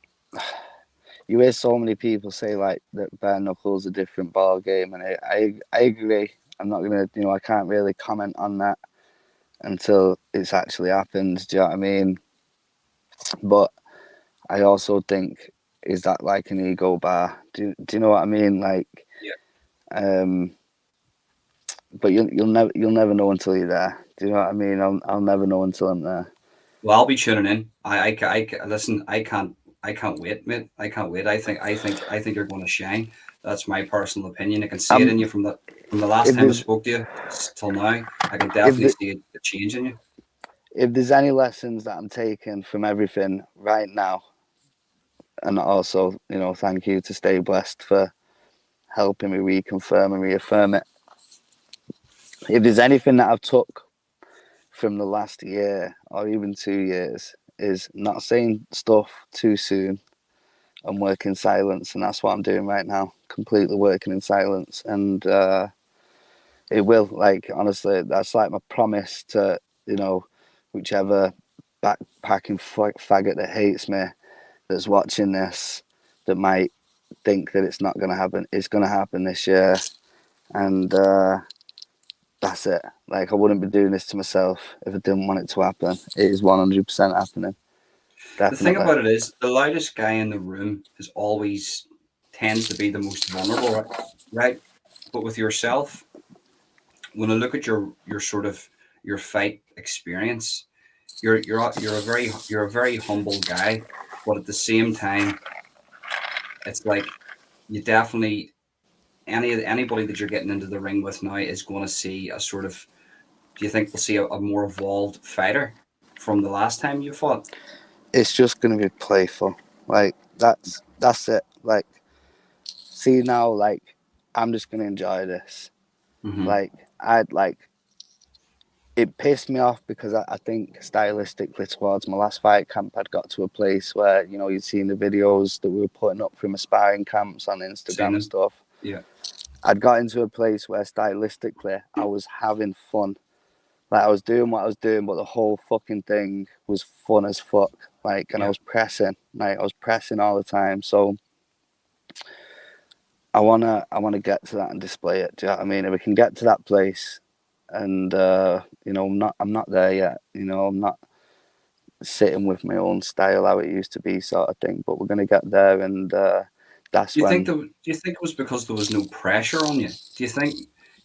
you hear so many people say, like, that bare knuckles a different ball game, and I agree. I'm not gonna, you know, I can't really comment on that until it's actually happened. Do you know what I mean? But I also think, is that like an ego bar? Do you know what I mean? Like, Yeah. um, but you'll never know until you're there. Do you know what I mean? I'll never know until I'm there. Well, I'll be tuning in. Listen. I can't wait, mate. I can't wait. I think you're going to shine. That's my personal opinion. I can see it in Um, you from the last if time I there's spoke to you till now. I can if definitely the, see a change in you. if there's any lessons that I'm taking from everything right now, and also, you know, thank you to Stay Blessed for helping me reconfirm and reaffirm it. If there's anything that I've took from the last year or even 2 years, is not saying stuff too soon and work in silence, and that's what I'm doing right now. Completely working in silence, and it will, like, honestly, that's like my promise to, you know, whichever backpacking faggot that hates me, that's watching this, that might think that it's not going to happen. It's going to happen this year, and that's it. Like, I wouldn't be doing this to myself if I didn't want it to happen. It is 100% happening, The thing definitely. about it is, the loudest guy in the room is always tends to be the most vulnerable, right? Right. But with yourself, when I look at your sort of your fight experience, you're a very humble guy, but at the same time, it's like you definitely anybody that you're getting into the ring with now is going to see a sort of. Do you think we'll see a more evolved fighter from the last time you fought? It's just going to be playful. Like, that's it. Like, see now, like, I'm just going to enjoy this. Mm-hmm. Like it pissed me off because I think stylistically towards my last fight camp, I'd got to a place where, you know, you'd seen the videos that we were putting up from aspiring camps on Instagram Seen and it. stuff. Yeah. I'd got into a place where stylistically I was having fun. Like I was doing what I was doing, but the whole fucking thing was fun as fuck. Like, and I Yeah. was pressing, like I was pressing all the time. So I wanna get to that and display it. Do you know what I mean? If we can get to that place, and you know, I'm not there yet. You know, I'm not sitting with my own style how it used to be, sort of thing. But we're gonna get there, and that's when Do you think it was because there was no pressure on you? Do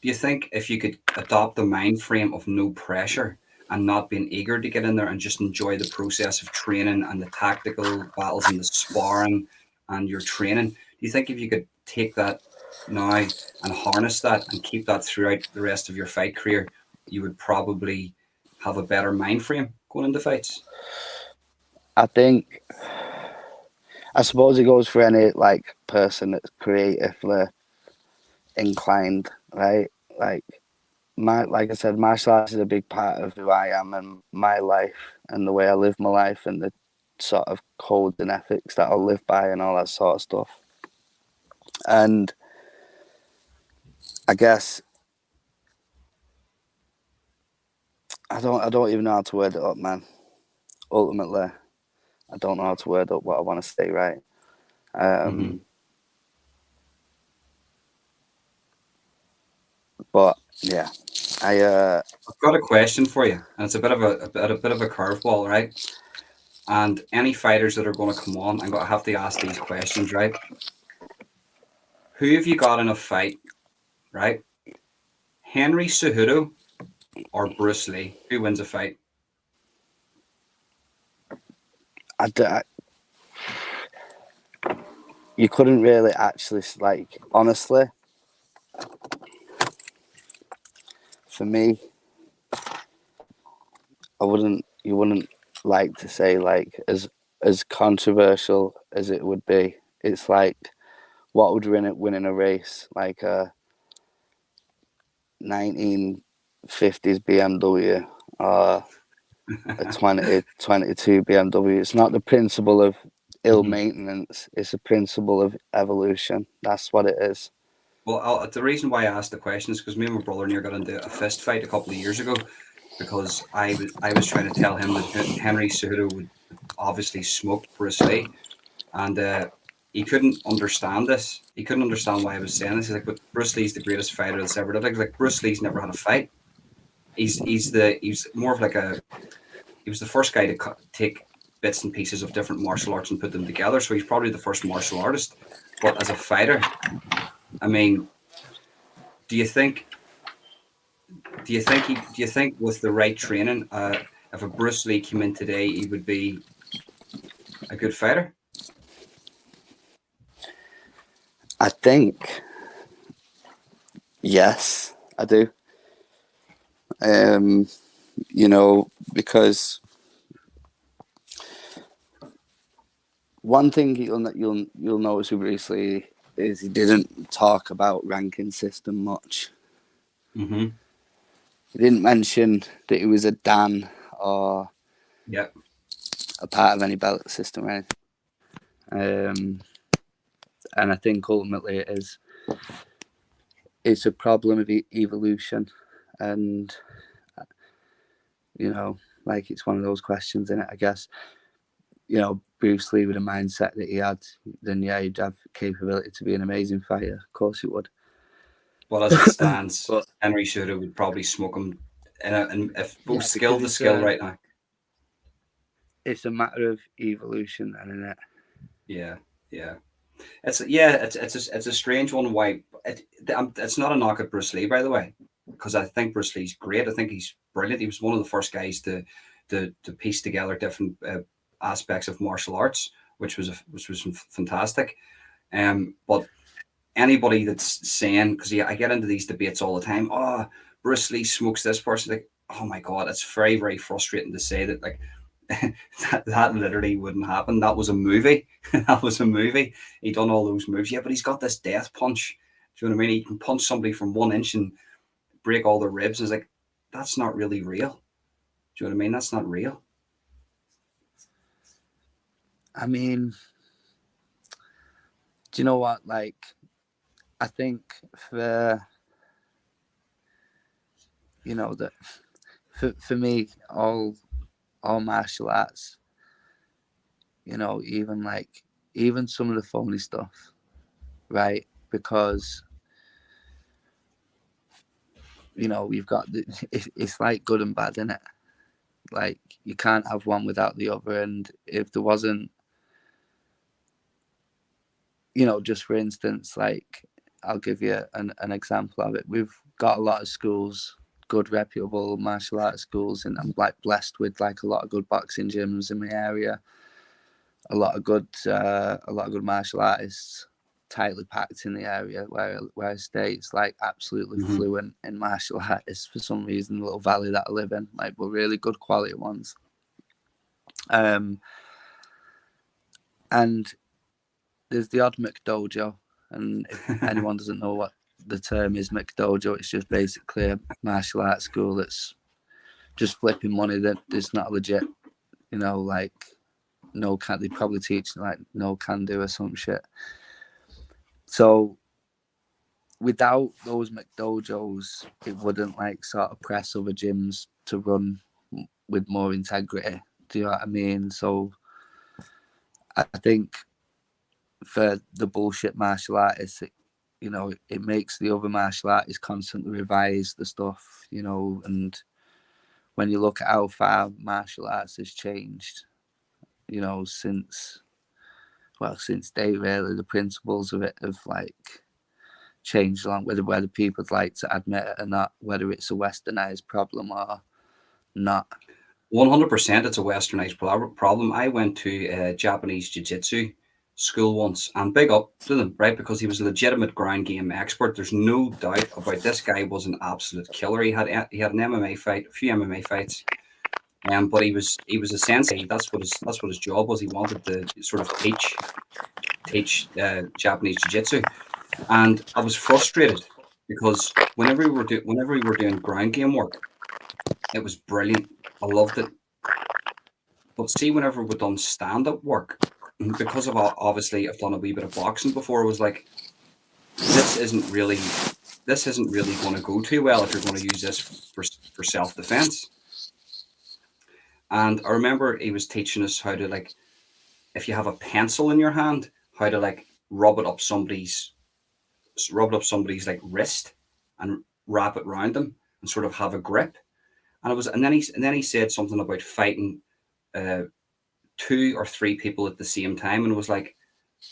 you think if you could adopt the mind frame of no pressure and not being eager to get in there and just enjoy the process of training and the tactical battles and the sparring and your training, do you think if you could take that now and harness that and keep that throughout the rest of your fight career, you would probably have a better mind frame going into fights? I think I suppose it goes for any like person that's creatively inclined, right? Like like I said, martial arts is a big part of who I am and my life and the way I live my life and the sort of codes and ethics that I'll live by and all that sort of stuff. And I guess I don't even know how to word it up, man. Ultimately, I don't know how to word up what I want to say, right? Mm-hmm. Um, but yeah, I I've got a question for you, and it's a bit of a curveball, right? And any fighters that are going to come on, I'm going to have to ask these questions, right? Who have you got in a fight, right? Henry Cejudo or Bruce Lee? Who wins a fight? I you couldn't really actually like honestly for me I wouldn't you wouldn't like to say like as controversial as it would be. It's like what would win in a race like a 1950s BMW or a 2022 BMW. It's not the principle of ill Mm-hmm. maintenance, it's a principle of evolution. That's what it is. Well, the reason why I asked the question is because me and my brother near got into a fist fight a couple of years ago because I was trying to tell him that Henry Cejudo would obviously smoked Bruce Lee, and he couldn't understand this. He couldn't understand why I was saying this. He's like, "But Bruce Lee's the greatest fighter that's ever lived." Like Bruce Lee's never had a fight. He's more of like a he was the first guy to take bits and pieces of different martial arts and put them together. So he's probably the first martial artist. But as a fighter, I mean, do you think do you think with the right training, if a Bruce Lee came in today, he would be a good fighter? I think yes, I do. Um, you know, because one thing you'll notice with Bruce Lee is he didn't talk about ranking system much. Mm-hmm. He didn't mention that he was a Dan or Yeah. a part of any belt system or anything. And I think ultimately it's a problem of evolution, and you know, like it's one of those questions in it. I guess you know Bruce Lee with the mindset that he had, then yeah, he'd have capability to be an amazing fighter. Of course, he would. But as it stands, But Henry Shooter would probably smoke him and if both yeah, skill because to skill right now. it's a matter of evolution, and in it. Yeah, yeah. It's a strange one. Why it's not a knock at Bruce Lee, by the way, because I think Bruce Lee's great. I think he's brilliant. He was one of the first guys to piece together different aspects of martial arts, which was fantastic. But anybody that's saying because I get into these debates all the time. Oh, Bruce Lee smokes this person. Like, oh my god, it's very very frustrating to say that like that literally wouldn't happen. That was a movie. That was a movie. He done all those moves. Yeah, but he's got this death punch. Do you know what I mean? He can punch somebody from 1 inch and break all their ribs. It's like, that's not really real. Do you know what I mean? That's not real. I mean, do you know what? Like, I think for, you know, that for me, all martial arts, you know, even some of the phony stuff, right? Because, you know, you've got it's like good and bad, isn't it? Like, you can't have one without the other. And if there wasn't, you know, just for instance, like, I'll give you an example of it. We've got a lot of schools, good reputable martial arts schools, and I'm like blessed with like a lot of good boxing gyms in my area, a lot of good martial artists, tightly packed in the area where I stay. It's like absolutely Mm-hmm. fluent in martial artists for some reason. The little valley that I live in, like, we're really good quality ones. And there's the odd McDojo, and if anyone doesn't know what the term is, McDojo, it's just basically a martial arts school that's just flipping money that is not legit. You know, like, they probably teach like no can do or some shit. So without those McDojos, it wouldn't like sort of press other gyms to run with more integrity. Do you know what I mean? So I think for the bullshit martial artists, you know, it makes the other martial artists constantly revise the stuff, you know. And when you look at how far martial arts has changed, you know, since day, really, the principles of it have like changed along, whether people would like to admit it or not, whether it's a westernized problem or not. 100% it's a westernized problem. I went to Japanese jiu-jitsu school once, and big up to them, right? Because he was a legitimate ground game expert. There's no doubt about this guy was an absolute killer. He had an MMA fight, a few MMA fights, but he was a sensei. That's what his job was. He wanted to sort of teach Japanese jiu-jitsu, and I was frustrated because whenever we were doing ground game work, it was brilliant. I loved it. But see, whenever we've done stand-up work, because of obviously I've done a wee bit of boxing before, it was like, this isn't really going to go too well if you're going to use this for self-defense. And I remember he was teaching us how to, like, if you have a pencil in your hand, how to like rub it up somebody's like wrist and wrap it around them and sort of have a grip. And then he said something about fighting uh, two or three people at the same time, and it was like,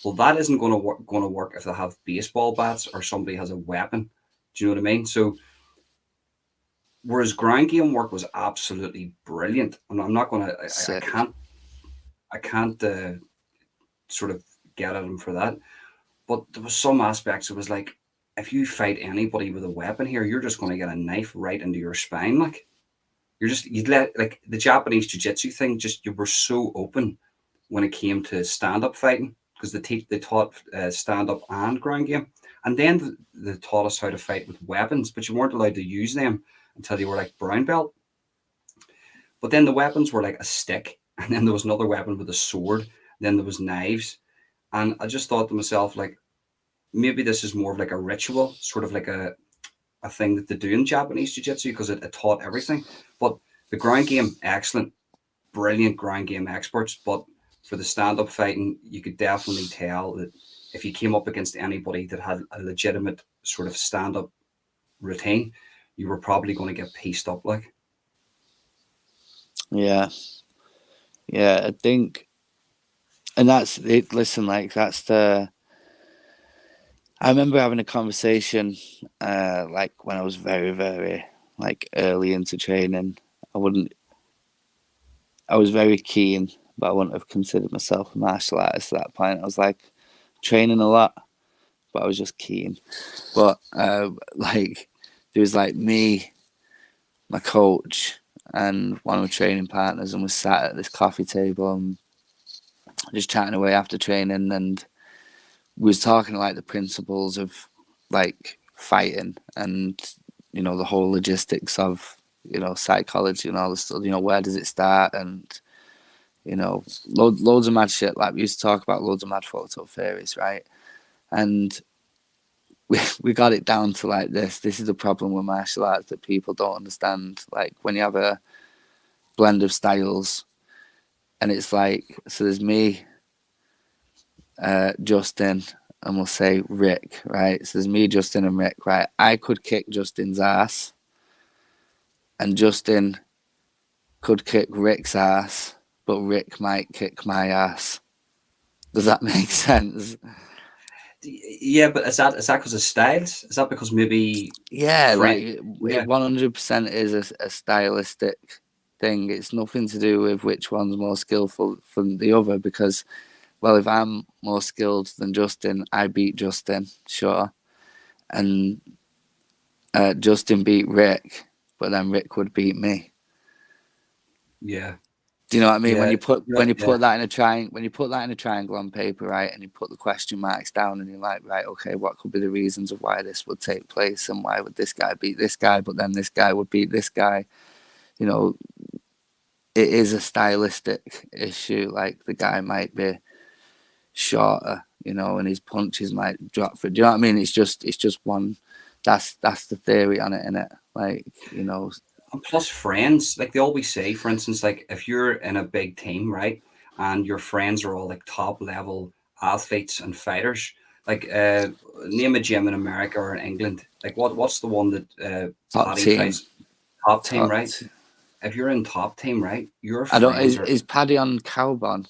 well, that isn't going to work if they have baseball bats or somebody has a weapon. Do you know what I mean? So whereas ground game work was absolutely brilliant, and I'm not going to, Sick. I can't sort of get at him for that. But there was some aspects. It was like, if you fight anybody with a weapon here, you're just going to get a knife right into your spine. Like, you'd let, like, the Japanese jiu-jitsu thing, just, you were so open when it came to stand-up fighting, because they taught stand-up and ground game, and then they taught us how to fight with weapons, but you weren't allowed to use them until you were like brown belt. But then the weapons were like a stick, and then there was another weapon with a sword, then there was knives, and I just thought to myself, like, maybe this is more of like a ritual, sort of like a thing that they do in Japanese jiu-jitsu, because it taught everything. But the ground game, excellent, brilliant ground game experts. But for the stand-up fighting, you could definitely tell that if you came up against anybody that had a legitimate sort of stand-up routine, you were probably going to get pieced up. Like, Yeah, I think, and that's it. Listen, like, that's the. I remember having a conversation, like when I was very, very like early into training. I was very keen, but I wouldn't have considered myself a martial artist at that point. I was like training a lot, but I was just keen. But like, there was like me, my coach, and one of my training partners, and we sat at this coffee table and just chatting away after training, and we was talking like the principles of like fighting, and the whole logistics of, psychology and all this stuff. Where does it start? And, loads of mad shit. Like, we used to talk about loads of mad photo theories, right? And we got it down to like this. This is the problem with martial arts that people don't understand. Like, when you have a blend of styles, and it's like, so there's me, Justin, and we'll say Rick, right? So there's me, Justin, and Rick, right? I could kick Justin's ass, and Justin could kick Rick's ass, but Rick might kick my ass. Does that make sense? Yeah, but is that because of styles? Is that because maybe Yeah, like friend? it Yeah, 100% is a stylistic thing. It's nothing to do with which one's more skillful than the other, because, well, if I'm more skilled than Justin, I beat Justin, sure. And Justin beat Rick, but then Rick would beat me. yeah, Do you know what I mean? When yeah, you put yeah. that in a triangle on paper, right, and you put the question marks down, and you're like, right, okay, what could be the reasons of why this would take place, and why would this guy beat this guy, but then this guy would beat this guy? It is a stylistic issue. Like, the guy might be shorter, and his punches might drop for. Do you know what I mean? It's just one. That's the theory on it, innit? Like, And plus friends, like they always say, for instance, like if you're in a big team, right, and your friends are all like top level athletes and fighters, like name a gym in America or in England, like what's the one that top Paddy team, fights? Top team, top. right? If you're in top team, right, your I don't. friends are, Is Paddy on Cowbon?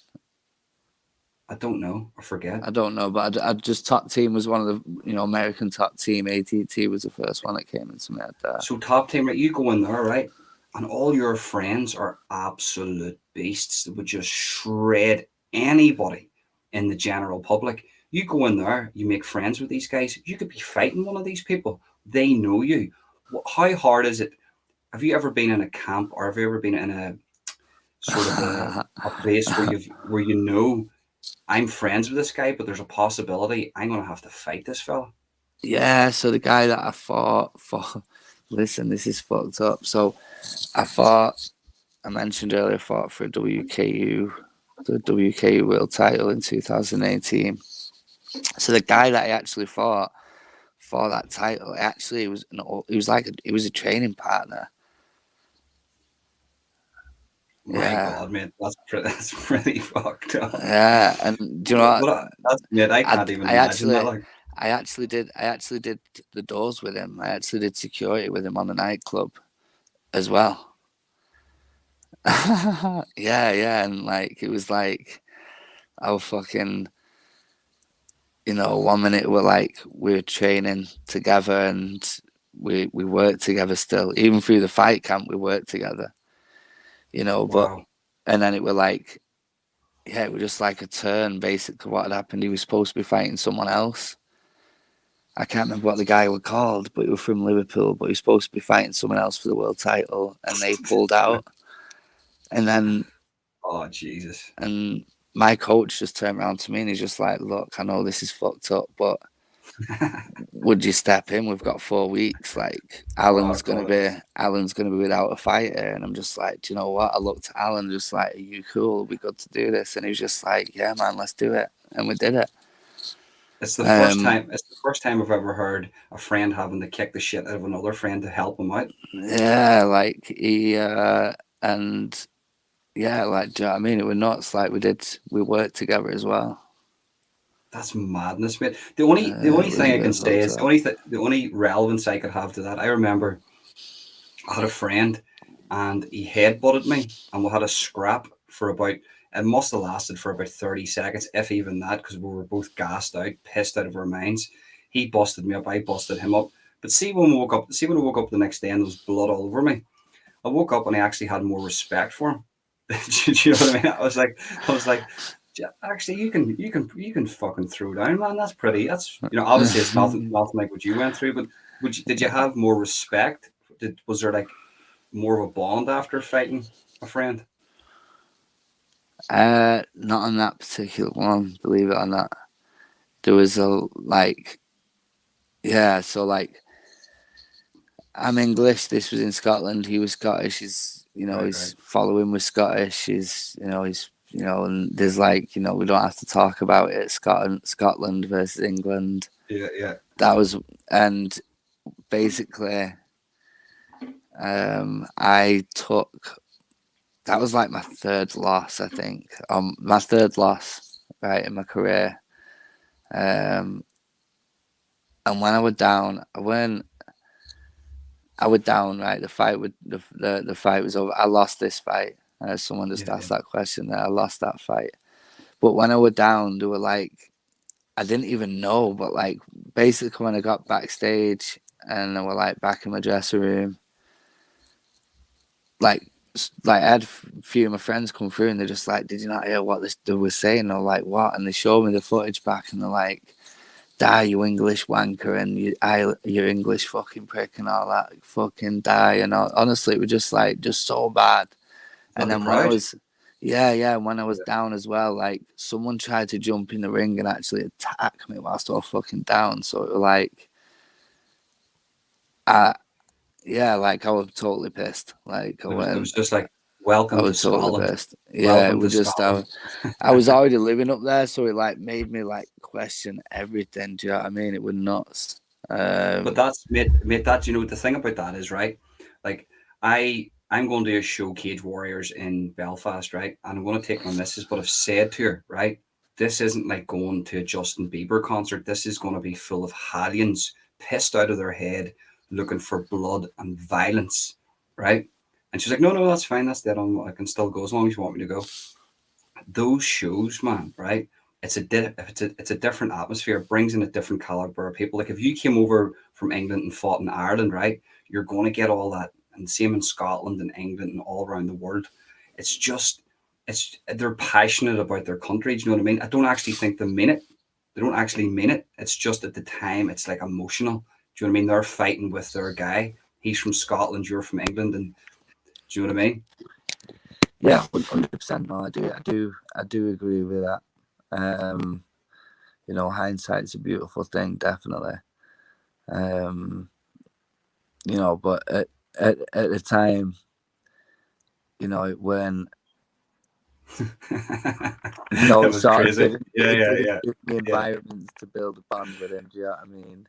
I don't know, I forget. I don't know, but I just top team was one of the American top team. ATT was the first one that came into my head there. So top team, right? You go in there, right, and all your friends are absolute beasts that would just shred anybody in the general public. You go in there, you make friends with these guys. You could be fighting one of these people. They know you. How hard is it? Have you ever been in a camp, or have you ever been in a sort of a place where you know I'm friends with this guy, but there's a possibility I'm gonna have to fight this fella? Yeah, so the guy that I fought for, listen, this is fucked up. So I mentioned earlier, I fought for the WKU world title in 2018. So the guy that I actually fought for that title, actually, he was a training partner. My Yeah, God, man, that's pretty fucked up. yeah, and do you know what? That's mate, I can't even imagine that. Like, I actually did the doors with him. I actually did security with him on the nightclub as well. Yeah, and like, it was like, I was fucking, 1 minute we're training together, and we work together still. Even through the fight camp, we work together. But wow, and then it were like, yeah, it was just like a turn. Basically, what had happened, he was supposed to be fighting someone else. I can't remember what the guy was called, but he was from Liverpool. But he was supposed to be fighting someone else for the world title, and they pulled out. And then, oh Jesus. and my coach just turned around to me, and he's just like, "Look, I know this is fucked up, but would you step in? We've got 4 weeks. Like, Oh God. Alan's gonna be without a fighter." And I'm just like, do you know what? I looked at Alan, just like, "Are you cool? Are we good to do this?" And he was just like, "Yeah, man, let's do it." And we did it. It's the first Um, time. It's the first time I've ever heard a friend having to kick the shit out of another friend to help him out. yeah, like he and yeah, like, do you know what I mean? It was nuts. Like, we worked together as well. That's madness, mate. The only It was thing a I can bit say fucked is up. the only relevance I could have to that. I remember I had a friend, and he headbutted me, and we had a scrap for about. It must have lasted for about 30 seconds, if even that, because we were both gassed out, pissed out of our minds. He busted me up, I busted him up. But see when I woke up the next day and there was blood all over me. I woke up and I actually had more respect for him. Do you know what I mean? I was like, actually, you can fucking throw down, man. That's pretty. That's obviously it's nothing like what you went through, but did you have more respect? Was there like more of a bond after fighting a friend? Not on that particular one, believe it or not. There was a, like, yeah, so like, I'm English. This was in Scotland. He was Scottish. He's Right, right. he's following with Scottish. And there's like we don't have to talk about it. Scotland versus England. Yeah, yeah. That was and basically, I took that was like my third loss. I think my third loss right in my career. And when I was down, right. The fight was over. I lost this fight. Someone just Yeah, yeah. asked that question. That I lost that fight. But when I was down, they were like, I didn't even know. But like, basically, when I got backstage and I were like back in my dressing room, like I had a few of my friends come through and they're just like, "Did you not hear what they were saying?" And I'm like, "What?" And they showed me the footage back and they're like, "Die, you English wanker, and you English fucking prick, and all that, fucking die." And honestly, it was just so bad. Not And the then when I crowd. was, yeah, when I was Yeah. down as well, like someone tried to jump in the ring and actually attack me whilst I was fucking down. So it was like, like I was totally pissed. Like It was just like, I welcome to was totally Scotland. pissed. Yeah, it Welcome to was just Scotland. I was already living up there, so it like made me like question everything. Do you know what I mean? It was nuts. But Um, that's mate. That, the thing about that is, right. Like, I'm going to a show, Cage Warriors, in Belfast, right, and I'm going to take my missus, but I've said to her, right, this isn't like going to a Justin Bieber concert. This is going to be full of hellions pissed out of their head, looking for blood and violence, right? And she's like, no, no, that's fine. That's dead on. I can still go as long as you want me to go. Those shows, man, right? It's a different atmosphere. It brings in a different caliber of people. Like, if you came over from England and fought in Ireland, right, you're going to get all that, and same in Scotland and England and all around the world. It's just, they're passionate about their country. Do you know what I mean? I don't actually think they mean it. They don't actually mean it. It's just at the time, it's like emotional. Do you know what I mean? They're fighting with their guy. He's from Scotland. You're from England, and do you know what I mean? Yeah, 100%. No, I do agree with that. Hindsight's a beautiful thing, definitely. But at the time, when It it was sort of crazy. didn't Yeah, it yeah, didn't yeah, give me yeah. environments to build a bond with him. Do you know what I mean?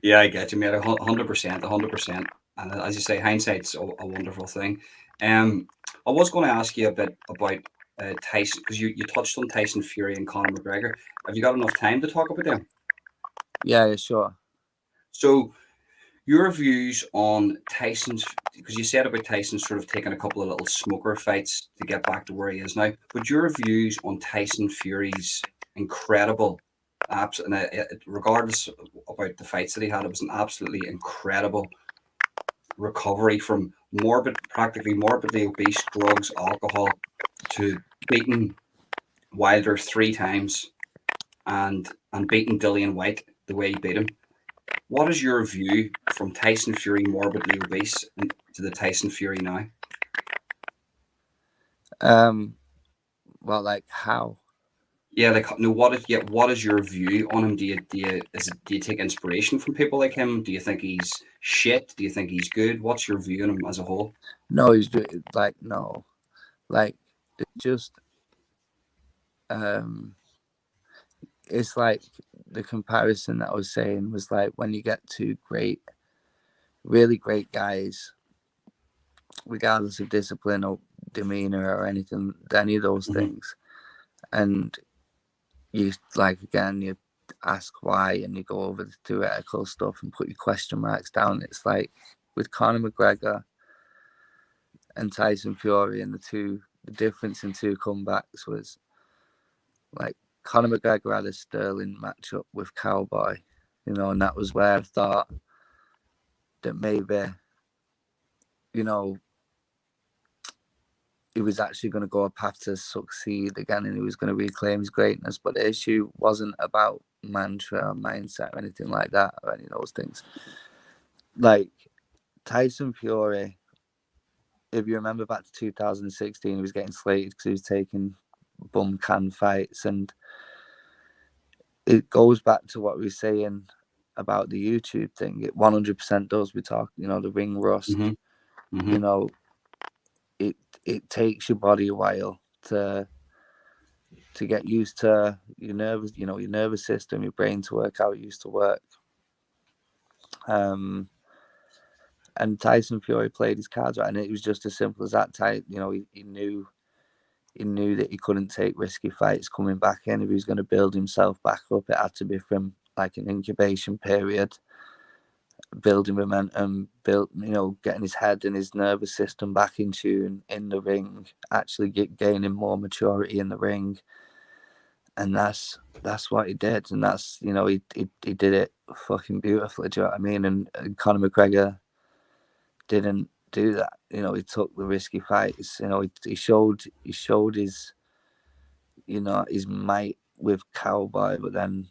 Yeah, I get you, mate. 100%, 100%. And as you say, hindsight's a wonderful thing. Um, I was going to ask you a bit about Tyson, because you touched on Tyson Fury and Conor McGregor. Have you got enough time to talk about them? Yeah, sure. So, your views on Tyson's, because you said about Tyson sort of taking a couple of little smoker fights to get back to where he is now, but your views on Tyson Fury's incredible, regardless about the fights that he had, it was an absolutely incredible recovery from practically morbidly obese, drugs, alcohol, to beating Wilder three times and beating Dillian White the way he beat him. What is your view from Tyson Fury morbidly obese to the Tyson Fury now? Um, well, like how? Yeah, like, no. What is your view on him? Do you take inspiration from people like him? Do you think he's shit? Do you think he's good? What's your view on him as a whole? No, like no, like it's just um, it's like the comparison that I was saying was like when you get two really great guys, regardless of discipline or demeanor or any of those Hmm. things, and you like again you ask why and you go over the theoretical stuff and put your question marks down. It's like with Conor McGregor and Tyson Fury, and the difference in two comebacks was like Conor McGregor had a sterling matchup with Cowboy, and that was where I thought that maybe, you know, he was actually going to go a path to succeed again and he was going to reclaim his greatness. But the issue wasn't about mantra or mindset or anything like that or any of those things. Like Tyson Fury, if you remember back to 2016, he was getting slated because he was taking bum can fights. And it goes back to what we were saying about the YouTube thing. It 100% does. We talk, the ring rust. Mm-hmm. It takes your body a while to get used to your nervous system, your brain to work how it used to work. And Tyson Fury played his cards right, and it was just as simple as that. He knew that he couldn't take risky fights coming back in. If he was going to build himself back up, it had to be from like an incubation period, building momentum, getting his head and his nervous system back in tune in the ring, actually gaining more maturity in the ring. And that's what he did, and that's he did it fucking beautifully. Do you know what I mean? And Conor McGregor didn't do that. He took the risky fights. He showed his his might with Cowboy, but then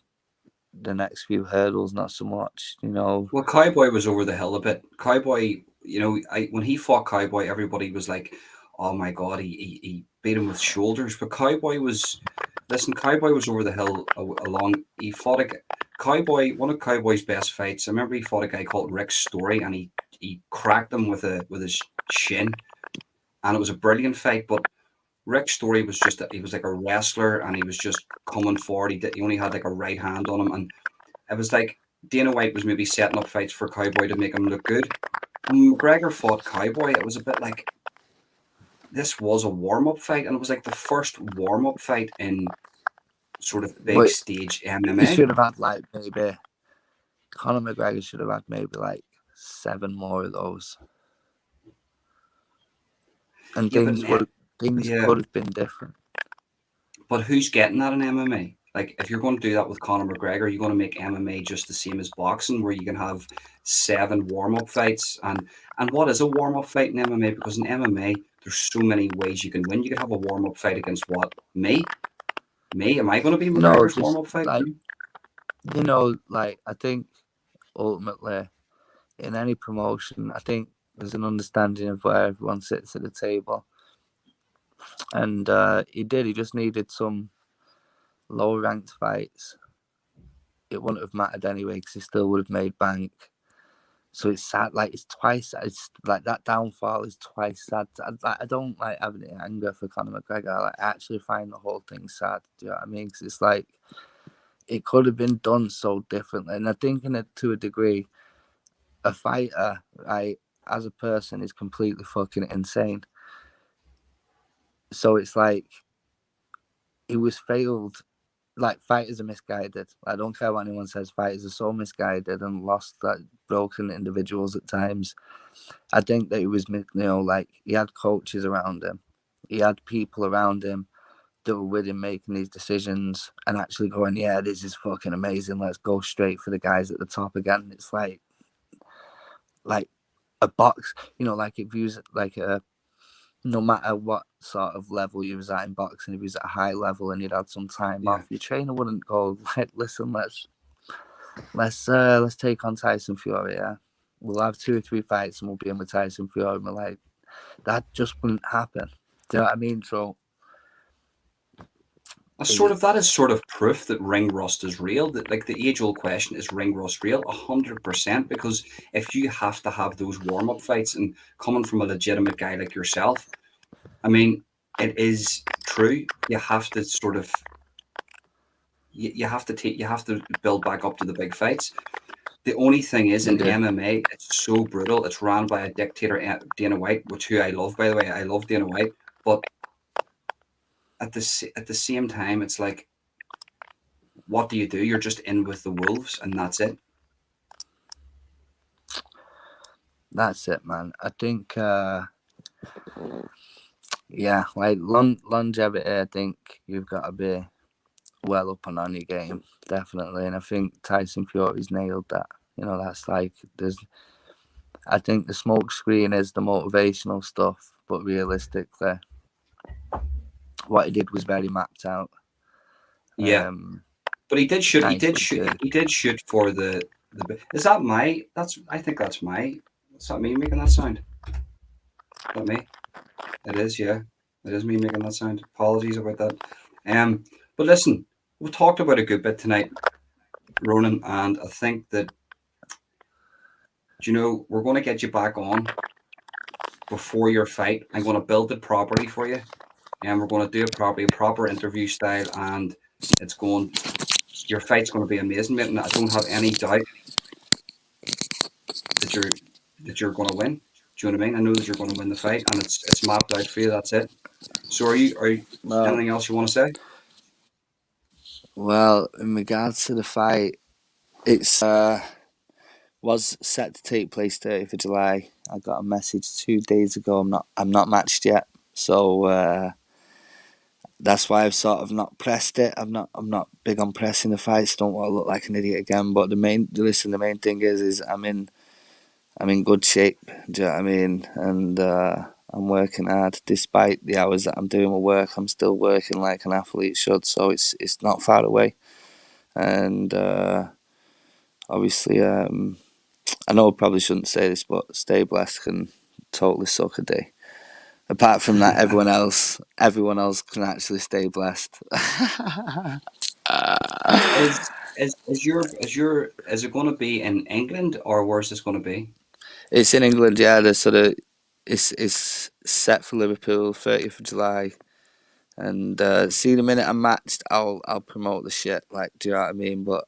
the next few hurdles not so much. Well, Cowboy was over the hill a bit. Cowboy, when he fought Cowboy, everybody was like, "Oh my god, he beat him with shoulders." But Cowboy was over the hill along. He fought a Cowboy. One of Cowboy's best fights. I remember he fought a guy called Rick Story, and he cracked him with his shin, and it was a brilliant fight. But Rick Story was he was like a wrestler, and he was just coming forward. He only had like a right hand on him, and it was like Dana White was maybe setting up fights for Cowboy to make him look good. When McGregor fought Cowboy, it was a bit like this was a warm-up fight, and it was like the first warm-up fight in sort of big stage He MMA. should have had like maybe Conor McGregor should have had maybe like 7 more of those, and things could have been different. But who's getting that in MMA? Like, if you're going to do that with Conor McGregor, you're going to make MMA just the same as boxing, where you can have 7 warm-up fights. And what is a warm-up fight in MMA? Because in MMA, there's so many ways you can win. You could have a warm-up fight against what? Me? Am I going to be McGregor's warm-up fight? Like, I think ultimately in any promotion, I think there's an understanding of where everyone sits at the table. And he just needed some low ranked fights. It wouldn't have mattered anyway because he still would have made bank. So it's sad, like it's like that downfall is twice sad. I don't like having anger for Conor McGregor. I actually find the whole thing sad. Do you know what I mean? Because it's like it could have been done so differently. And I think to a degree, a fighter, as a person, is completely fucking insane. So it's like he was failed. Like, fighters are misguided. I don't care what anyone says. Fighters are so misguided and lost, like, broken individuals at times. I think that he was, like, he had coaches around him. He had people around him that were with him making these decisions and actually going, yeah, this is fucking amazing. Let's go straight for the guys at the top again. It's like a box, like if you use like no matter what sort of level you was at in boxing, if you was at a high level and you'd had some time off, your trainer wouldn't go, like, listen, let's take on Tyson Fury. Yeah, we'll have 2 or 3 fights and we'll be in with Tyson Fury. And we're like, that just wouldn't happen. Do you know what I mean? So that is sort of proof that ring rust is real. That, like, the age-old question, is ring rust real? 100%. Because if you have to have those warm-up fights, and coming from a legitimate guy like yourself, I mean, it is true. You have to sort of you have to build back up to the big fights. The only thing is, in MMA, it's so brutal. It's run by a dictator, Dana White, who I love, by the way. I love Dana White, but at the same time, it's like, what do? You're just in with the wolves, and that's it. That's it, man. I think, yeah, like longevity. I think you've got to be well up and on your game, definitely. And I think Tyson Fury's nailed that. That's like I think the smoke screen is the motivational stuff, but realistically, what he did was very mapped out. Yeah, but he did shoot. He did shoot. He did shoot for the. Is that my? I think that's my. Is that me making that sound? Is that me? It is. Yeah, it is me making that sound. Apologies about that. But listen, we've talked about a good bit tonight. Ronan, and I think that we're going to get you back on before your fight. I'm going to build it properly for you, and we're going to do it properly, proper interview style, and it's going. Your fight's going to be amazing, mate, and I don't have any doubt that you're going to win. Do you know what I mean? I know that you're going to win the fight, and it's mapped out for you. That's it. So, are you Well, anything else you want to say? well, in regards to the fight, it's was set to take place 30th of July. I got a message 2 days ago. I'm not matched yet, so that's why I've sort of not pressed it. I'm not big on pressing the fights. Don't want to look like an idiot again. But the main thing is I'm in good shape. Do you know what I mean? And I'm working hard despite the hours that I'm doing my work. I'm still working like an athlete should. So it's not far away. And obviously, I know I probably shouldn't say this, but Stay Blessed can totally suck a day. Apart from that, everyone else can actually stay blessed. Is it going to be in England, or where's this going to be? It's in England, yeah. The sort of it's set for Liverpool, 30th of July. And see, the minute I'm matched, I'll promote the shit. Like, do you know what I mean? But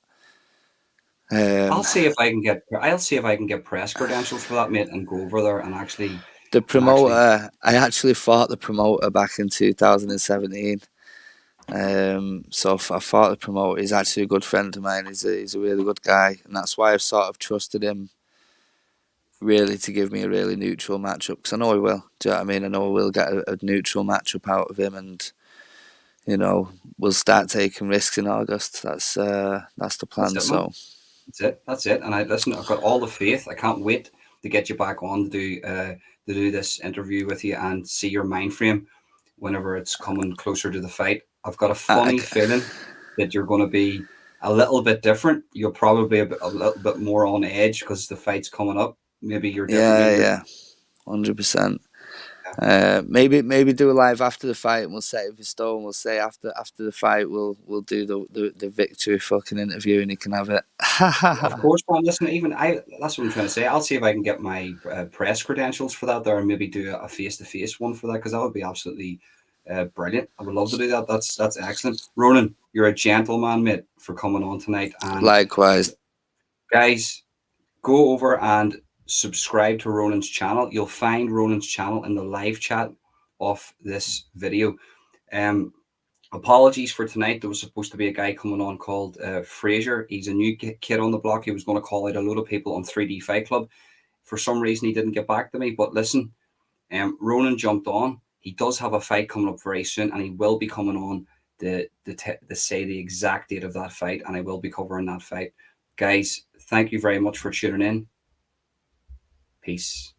I'll um, see if I can get. I'll see if I can get press credentials for that, mate, and go over there and actually the and actually. promoter, I actually fought the promoter back in 2017. So I fought the promoter. He's actually a good friend of mine. He's a really good guy, and that's why I've sort of trusted him really to give me a really neutral matchup, because I know he will. Do you know what I mean? I know I will get a neutral matchup out of him, and we'll start taking risks in August. That's the That's plan. it, man. So That's it. That's it. And I listen. I've got all the faith. I can't wait to get you back on to do this interview with you and see your mind frame whenever it's coming closer to the fight. I've got a I, funny feeling that you're going to be a little bit different. You're probably a little bit more on edge because the fight's coming up. Maybe you're different. yeah, Maybe you're. yeah, 100%. Yeah. Maybe do a live after the fight, and we'll set it for stone. We'll say after the fight, we'll do the victory fucking interview, and he can have it. Of course, man. Listen, even I. That's what I'm trying to say. I'll see if I can get my press credentials for that there, and maybe do a face to face one for that because that would be absolutely brilliant. I would love to do that. That's excellent. Ronan, you're a gentleman, mate, for coming on tonight. And Likewise, guys, go over and subscribe to Ronan's channel. You'll find Ronan's channel in the live chat of this video. Um, Apologies for tonight. There was supposed to be a guy coming on called Fraser. He's a new kid on the block. He was going to call out a load of people on 3D Fight Club. For some reason, he didn't get back to me. But listen, Ronan jumped on. He does have a fight coming up very soon, and he will be coming on to say the exact date of that fight, and I will be covering that fight. Guys, thank you very much for tuning in. Peace.